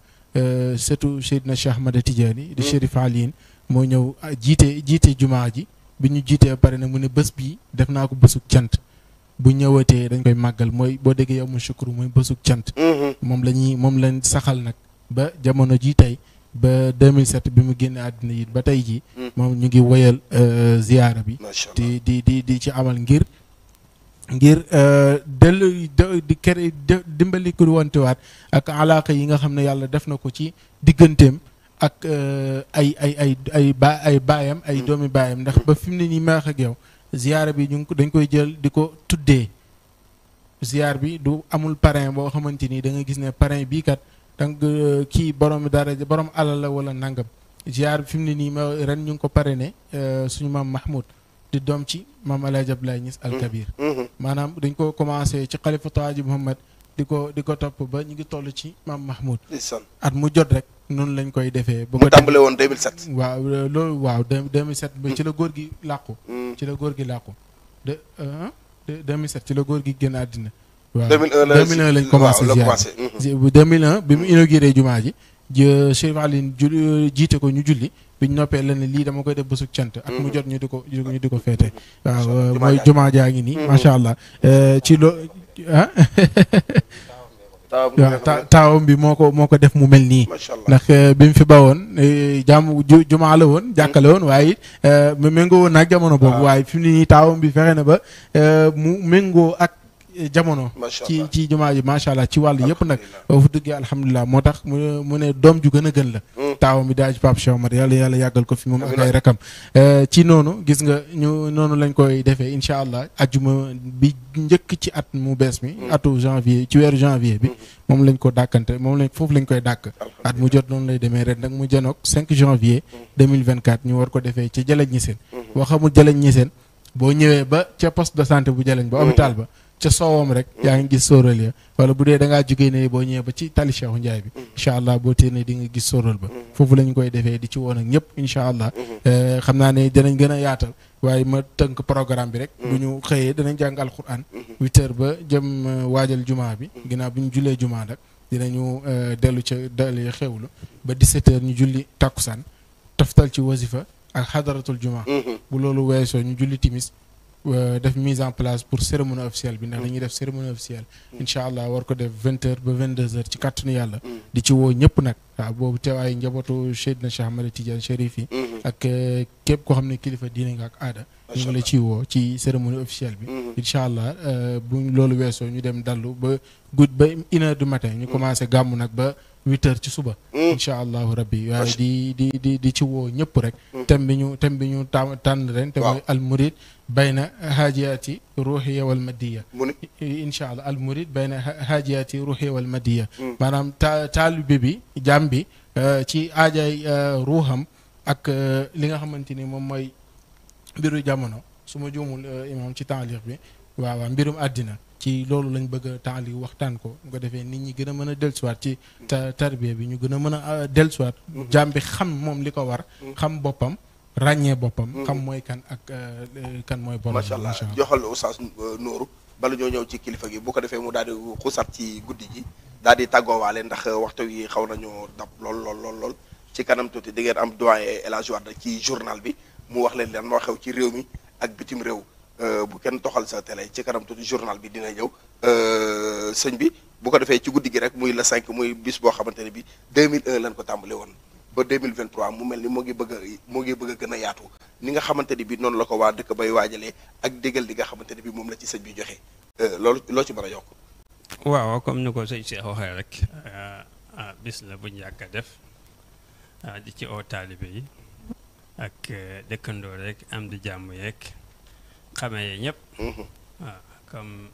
F: surtout Seydina Cheikh Ahmada Tidiane di Chérif Aliin moo ñëw jiite jumaa ji bi ñu jiitee pare nag mu ne bés bii def naa ko bésuk cant bu ñëwatee dañ koy màggal mooy boo déggee yow mu shukru mooy bésuk cant moom lañ saxal nag ba jamono ji tey ba 2007 bi mu génne àddina yi ba tey ji moom ñu ngi woyal ziyaara bi di ci amal ngir dellu di kere dimbali ku wantewaat ak alaaka yi nga xam ne yàlla def na ko ci digganteem ak ay baayam ay doomi baayam ndax ba fi mu ne nii ma wax ak yow ziyaara bi dañ koy jël di ko tuddee ziyaar bi du amul parrain boo xamante ni da nga gis ne parrain bii kat donc kii borom daraja borom alal la wala nangam ziar bi fi mu ne nii ren ñu ngi ko parrainé suñu maam Mahmoud di doom ci maam El Hadj Abdoulaye Niass Al Kabir. maanaam dañ ko commencé ci xalifatu Haji Muhammad di ko topp ba ñu ngi toll ci maam Mahmoud. at mu jot rek noonu lañ koy defee. ba ko
B: tàmbale woon 2007.
F: waaw loolu waaw 2007 ba ci la góor gi làqu. ci la góor gi làqu 2007 ci la góor gi génn àddina. waaw 2001 lañ commencé ziar bu 2001 bi mu inauguré jumaa ji Cheikh Aline jiite ko ñu julli bi ñu noppee la ne lii dama koy def bésuk cant ak mu jot ñu di ko feete waaw mooy jumaa jaa ngi nii macha allah ci loo waaw taawam bi moo ko def mu mel nii ndax bi mu fi bawoon jumaa la woon jàkkale woon waaye méngoo woon naag jamono boobu waaye fi mu ne nii taawam bi fexe na ba mu méngoo ak jamono ci jumaa ji macha allah ci wàllu yëpp nag fu dëggee alhamdulilah moo tax mu ne doom ju gën a gën la taawam bi daaj Pape Cheikh Omar yàlla yàggal ko fi moom ak ay rakam ci noonu gis nga ñu noonu lañ koy defee incha allah ajjuma bi njëkk ci at mu bees mi atu janvier ci weeru janvier bi moom lañ ko dàkkante foofu lañ koy dàkk at mu jot noonu lay demee ren nag mu janoog 5 janvier 2024 ñu war ko defee ci Jalañ Ñiseen boo xamul Jalañ Ñiseen boo ñëwee ba ca poste de santé bu Jalañ ba hôpital ba ca soowam rek yaa ngi gis sóoral ya wala bu dee da ngaa jógee ne boo ñëwee ba ci tali Cheikhu Ndiaye bi incha allah boo téenee di nga gis sóoral ba foofu lañ koy defee di ci woon ak ñëpp incha allah xam naa ne dinañ gën a yaatal waaye ma tënk programme bi rek bu ñu xëyee danañ jàng alquran 8h ba jëm waajal jumaa bi ginnaaw bi ñu jullee jumaa nag dinañu dellu ca dali xewlu ba 17h ñu julli takkusaan toftal ci wasifa ak xadaratul jumaa bu loolu weesoo ñu julli timis def mise en place pour cérémonie officielle bi ndax dañuy def cérémonie officielle incha allah war ko def 20h ba 22h ci kàttanu yàlla di ci woo ñëpp nag waaw boobu teewaay njabootu Seydina Cheikh Ahmed Tidiane Chérif yi ak képp koo xam ne kilifa diine nga ak aada ñu ngi la ciy woo ci cérémonie officielle bi incha allah bu loolu weesoo ñu dem dallu ba ba 1h du matin ñu commencé gàmmu nag ba 8h ci suba incha allahu rabbi waaye di ci woo ñëpp rek thème bi ñu tànn ren te mooy al murid bayna haajiyaati ruuxiya wal madiya incha allah al murid bayna haajiyaati ruuxiya wal madiya maanaam taalibe bi jaam bi ci aajaay ruuxam ak li nga xamante ni moom mooy mbiru jamono su ma juumul imam ci taaliq bi waaw mbirum àddina ci loolu lañ bëgg a taali waxtaan ko nga defee nit ñi gën a mën a dellusiwaat ci tarbiya bi ñu gën a mën a dellusiwaat jaam bi xam moom li ko war xam boppam ràññee boppam xam mooy kan ak kan mooy borom
B: macha allah joxal Oustaz Nourou bala ñoo ñëw ci kilifa gi bu ko defee mu daal di xusat ci guddi gi daal di tàggoowaale ndax waxtu yi xaw nañoo dab lool ci kanam tuuti di ngeen am doyen El Hadj Wade ci journal bi mu wax leen moo xew ci réew mi ak bitim réew bu kenn toxal sa télé ci kanam tuuti journal bi dina ñëw sëñ bi bu ko defee ci guddi gi rek muy le 5 muy bis boo xamante ne bi 2001 lañ ko tàmbale woon ba 2023 mu mel ni moo ngi bëgg a gën a yaatu ni nga xamante ni bi noonu la ko waa dëkk bay waajalee ak déggal li nga xamante ne bi moom la ci sëñ bi joxe loolu loo ci mën a yokk.
E: waaw comme ni ko sëñ Cheikh waxee rek bis la buñ yàgg a def di ci oo taalibe yi ak dëkkandoo rek am di jàmm yeeg xamee ñëpp waaw comme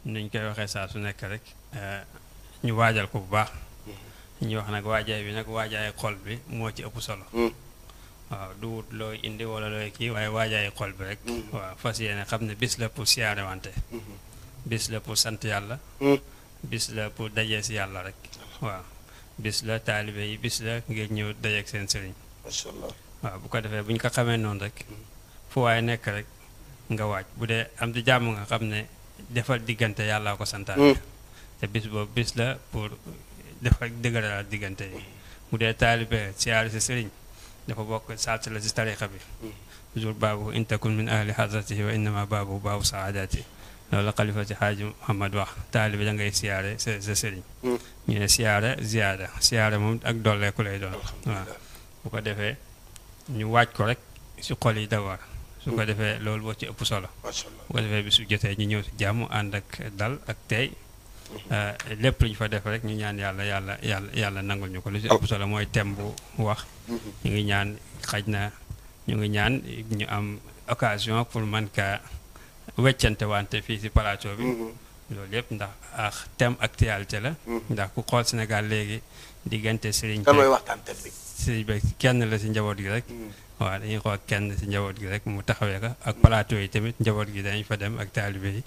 E: nuñ koy waxee saa su nekk rek ñu waajal ko bu baax ñu wax nag waajaay bi nag waajaay xol bi moo ci ëpp solo waaw du wut looy indi wala looy kii waaye waajaay xol bi rek waaw fas yéene xam ne bis la pour siyaare wante bis la pour sant yàlla bis la pour dajee si yàlla rek waaw bis la taalibe yi bis la ngir ñëw dajeek seen sëriñ
B: macha allah
E: waaw bu ko defee bu ñu ko xamee noonu rek fu waaye nekk rek nga waaj bu dee am di jàmm nga xam ne defal diggante yàllaa ko santaane te bis boobu bis la pour defal dëgëral diggante yi bu dee taalibe siyaare si sëriñ dafa bokk sart la si tariqa bi toujours baabu in takun min ahli hadratihi wa innama baabu saadati loolu la xalifa ci xaaji Muhammad wax taalibe da ngay siyaare sa sëriñ ñu ne siyaare moom ak dolleeku lay doon waaw bu ko defee ñu waaj ko rek si xol yi d'abord su ko defee loolu boo ci ëpp solo bu ko defee bi su jotee ñu ñëw si jàmm ànd ak dal ak tey lépp lu ñu fa def rek ñu ñaan yàlla nangul ñu ko lu si ëpp solo mooy thème bu wax ñu ngi ñaan ñu ngi ñaan ñu am occasion pour man ka weccante wante fii si plateau bi loolu yëpp ndax thème actualité la ndax ku xool Sénégal léegi diggante Serigne
B: kan mooy waxtaan thème bi
E: Serigne bi kenn la si njaboot gi rek waaw dañuy xool kenn si njaboot gi rek mu taxawee ko ak plateau yi tamit njaboot gi dañ fa dem ak taalibe yi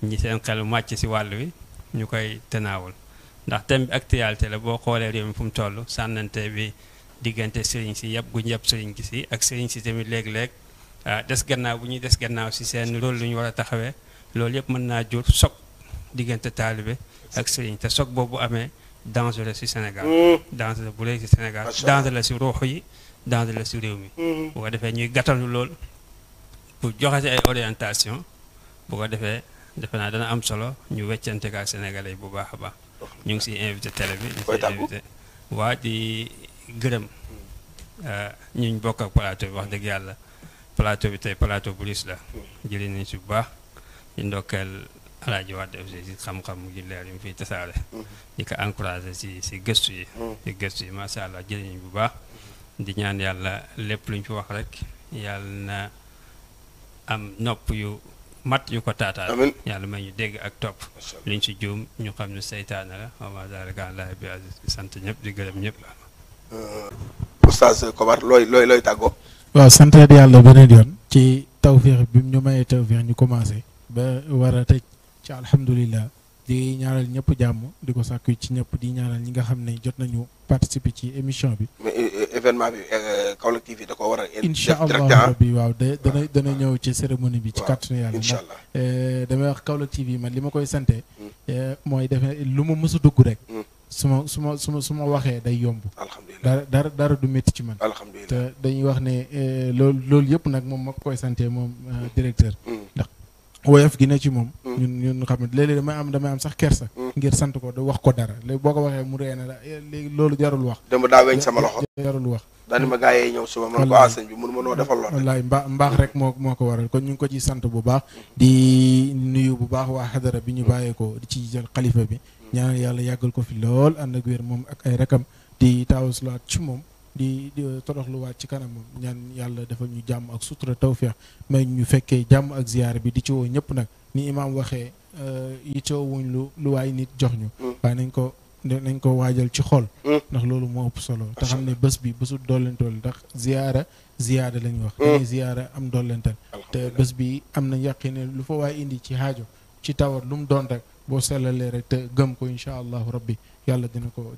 E: ñi seen xel màcc si wàll wi ñu koy tenaawul ndax thème bi actualité la boo xoolee réew mi fu mu toll sànnante bi diggante Serigne si yëpp gu ñëpp Serigne gi si ak Serigne si tamit léeg-léeg des gannaaw bu ñuy des gannaaw si seen rôle lu ñu war a taxawee loolu yëpp mën naa jur choc diggante taalibe ak Serigne te choc boobu amee danger la si Sénégal danger la bu rëy si Sénégal danger la si ruux yi danger la si réew mi bu ko defee ñuy gàttalu lool pour joxe si ay orientation bu ko defee defe naa dana am solo ñu weccante ak Sénégalais yi bu baax a baax ñu ngi siy invité télé bi di si invité waa di gërëm ñuñ bokk ak plateau bi wax dëgg yàlla plateau bi tey plateau bu riis la jëlee nañ si bu baax di ndokkeel Alaaji Wade aussi si xam-xam yu leer yi mu fiy tasaare di ko encouragé si gëstu yi macha allah jëlee nañ bu baax di ñaan yàlla lépp luñ fi wax rek yàlla na am nopp yu mat yu ko taataan yàlla may ñu dégg ak topp luñ si juum ñu xam ne seytaane la wa ma zalika ala bi aziz di sant ñëpp di gërëm ñëpp
B: Oustaz Kobar looy tàggoo
F: waaw sant yàlla beneen yoon ci tawféex bi ñu mayee tawféex ñu commencé ba war a tëj ci alhamdulilah di ñaanal ñëpp jàmm di ko sàkku ci ñëpp di ñaanal ñi nga xam ne jot nañu participer ci émission bi.
B: mais événement bi Kaolack TV da ko war a.
F: incha allah rabbi waaw dana ñëw ci cérémonie bi. ci kàttanu yàlla
B: incha allah
F: damay wax Kaolack TV man li ma koy sante mooy defe lu ma mës a dugg rek. su ma waxee day yomb.
B: alhamdulilah
F: dara du métti ci man.
B: alhamdulilah
F: te dañuy wax ne loolu yëpp nag moom ma koy sante moom directeur. woyof gi ne ci moom ñun xam ne léeg-léeg damay am sax kersa ngir sant ko da wax ko dara léegi boo ko waxee mu reene la léegi loolu jarul wax
B: démb daa weñ sama loxo
F: jarul wax
B: daani ma gaa yee ñëw suba man ko sëñ bi mënu ma noo defal lool
F: wallaay mbaax rek moo ko waral kon ñu ngi ko ci sant bu baax di nuyu bu baax waa xadara bi ñu bàyyee ko di ci jël xalifa bi ñaanal yàlla yàggal ko fi lool ànd ak wér moom ak ay rakam di taawusulaat ci moom di toroxluwaat ci kanam moom ñaan yàlla defal ñu jàmm ak sutura tawfeex may ñu fekkee jàmm ak ziyaara bi di ci woo ñëpp nag ni imaam waxee yittewoo wuñ lu waay nit jox ñu waaye nañ ko waajal ci xol ndax loolu moo ëpp solo te xam ne bés bi bésu dollentool ndax ziyaada la ñuy wax dañuy ziyaara am dollental te bés bi am na yaqin ne lu fa waay indi ci haajo ci tawat lu mu doon rek boo sellalee rek te gëm ko incha allahu rabbi yàlla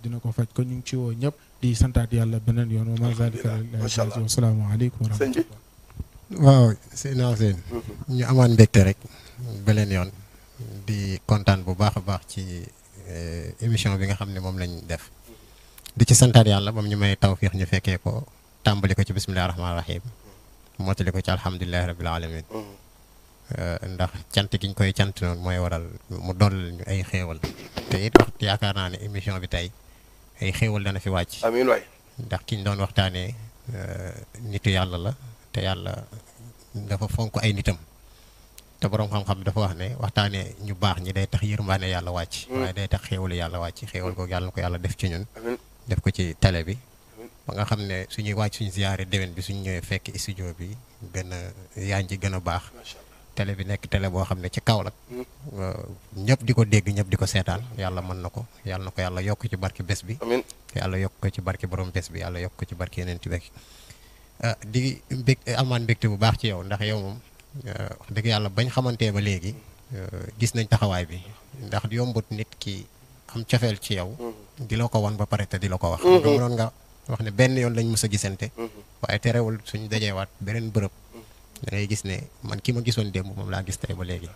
F: dina ko faj kon ñu ngi ci woo ñëpp di santaat yàlla beneen yoon wa ma zalika wa salaamu aleykum wa rahmatullah
D: waaw Seydina Ousseyn ñu amaan mbégte rek beneen yoon di kontaan bu baax a baax ci émission bi nga xam ne moom lañ def di ci santaat yàlla moom ñu may tawfiix ñu fekkee ko tàmbali ko ci bismillahi rahmaani rahim mottali ko ci alhamdulilahi rabbil alamin ndax cant gi ñu koy cant noonu mooy waral mu dool ñu ay xéewal te it wax yaakaar naa ne émission bi tey ay xéewal dana fi wàcc
B: amiin waay
D: ndax ki ñu doon waxtaanee nitu yàlla la te yàlla dafa fonk ay nitam te boroom xam-xam dafa wax ne waxtaanee ñu baax ñi day tax yërmaane yàlla wàcc waaye day tax xéewalu yàlla wàcc xéewal googu yàlla na ko yàlla def ci ñun def ko ci télé bi ba nga xam ne suñuy wàcc suñu ziyaare déwén bi suñu ñëwee fekk studio bi gën a yaañ ji gën a baax télé bi nekk télé boo xam ne ci Kaolack ñëpp di ko dégg ñëpp di ko seetaan yàlla mën na ko yàlla yokk ci barki bés bi yàlla yokk ko ci barki borom bés bi yàlla yokk ko ci barki yeneen ci bekk di amaan mbégte bu baax ci yow ndax yow moom wax dëgg yàlla bañ xamantee ba léegi gis nañ taxawaay bi ndax yombut nit ki am cofeel ci yow di la ko wan ba pare te di la ko wax nga mënoon nga wax ne benn yoon lañ mës a gisante waaye terewul suñu dajeewaat beneen bërëb da ngay gis ne man ki ma gisoon démb moom laa gis tey ba léegi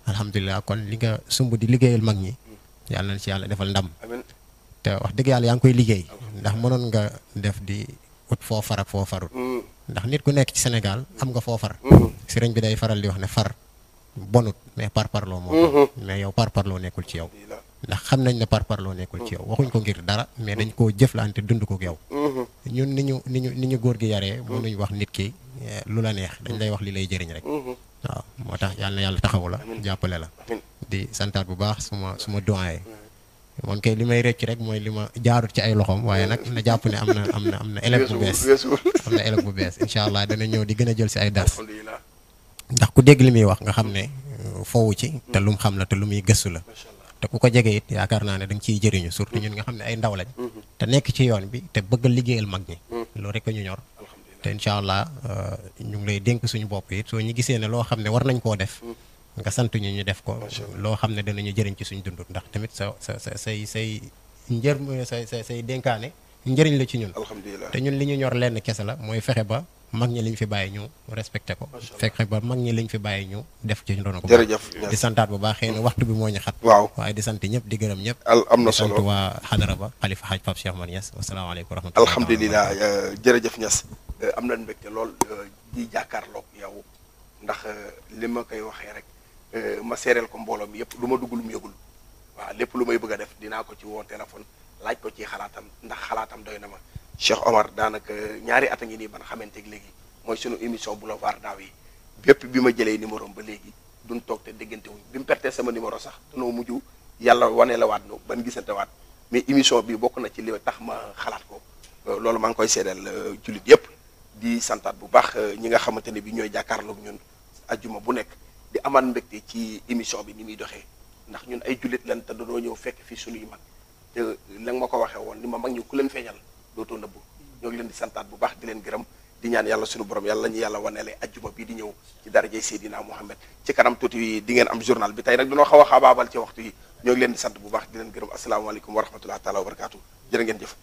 D: alhamdulilah kon li nga sumb di liggéeyal mag ñi yàlla na ci yàlla defal ndam te wax dëgg yàlla yaa ngi koy liggéey ndax mënoon nga def di ut foo far ak foo farut ndax nit ku nekk ci Sénégal am nga foo far sëriñ bi day faral di wax ne far bonut mais parparloo moom mais yow parparloo nekkul ci yow ndax xam nañ ne parparloo nekkul ci yow waxuñ ko ngir dara mais dañ koo jëflante dund ko ak yow ñun ni ñu góor gi yaree mënuñ wax nit ki lu la neex dañ lay wax li lay jëriñ rek waaw moo tax yàlla na yàlla taxawu la jàppale la di santaat bu baax suma doyen moom kay li may rëcc rek mooy li ma jaarut ci ay loxoom waaye nag na jàpp ne am na élève bu bees am na élève bu bees incha allah dana ñëw di gën a jël si ay dars ndax ku dégg li muy wax nga xam ne foowu ci te lu mu xam la te lu muy gëstu la te ku ko jege it yaakaar naa ne da nga ciy jëriñu surtout ñun nga xam ne ay ndaw lañ te nekk ci yoon bi te bëgg a liggéeyal mag ñi loolu rek ñu ñor te incha allah ñu ngi lay dénk suñu bopp it soo ñu gisee ne loo xam ne war nañ koo def nga sant ñu def ko loo xam ne danañu jëriñ ci suñu dund ndax tamit say dénkaane njëriñ la ci ñun te ñun li ñu ñor lenn kese la mooy fexe ba mag ñi liñ fi bàyyi ñu respecté ko fexe ba mag ñi liñ fi bàyyi ñu def ci ndono ko
B: jërëjëf
D: di santaat bu baax xëy na waxtu bi moo ñu xat
B: waaw
D: waaye di sant ñëpp di gërëm ñëpp
B: am na solo
D: di sant waa xadara ba xalifa xaaj Pape Cheikh Omar Niass wasalaamaaleykum wa rahmatulah
B: alhamdulilah jërëjëf Niass am nañ mbégte lool di jàkkaarloog yow ndax li ma koy waxee rek ma seereel ko mbooloo mi yëpp lu ma dugg lu mu yëgul waaw lépp lu may bëgg a def dinaa ko ci woo téléphone laaj ko ci xalaatam ndax xalaatam doy na ma Cheikh Omar daanaka ñaari at a ngi nii ban xamanteeg léegi mooy sunu émission boulevard daaw yi bépp bi ma jëlee numéro ba léegi duñ toog te déggante wuñ bi mu pertee sama numéro sax danoo mujj yàlla wane la waat nu ban gisante waat mais émission bi bokk na ci li tax ma xalaat ko loolu maa ngi koy seedeel jullit yëpp di santaat bu baax ñi nga xamante ne bi ñooy jàkkaarloog ñun ajjuma bu nekk di amaat mbégte ci émission bi ni muy doxee ndax ñun ay jullit lan te dañoo ñëw fekk fii suñuy mag te la nga ma ko waxee woon ni ma mag ñi ku leen feeñal dootoo nëbbu ñoo ngi leen di santaat bu baax di leen gërëm di ñaan yàlla suñu borom yàlla ñu yàlla waneele ajjuma bii di ñëw ci darajay Seydina Muhammad ci kanam tuuti di ngeen am journal bi tey nag dañoo xaw a xaabaabal ci waxtu yi ñoo ngi leen di sant bu baax di leen gërëm asalaamaaleykum wa rahmatullahi taala wa barakaatu jërë ngeen jëf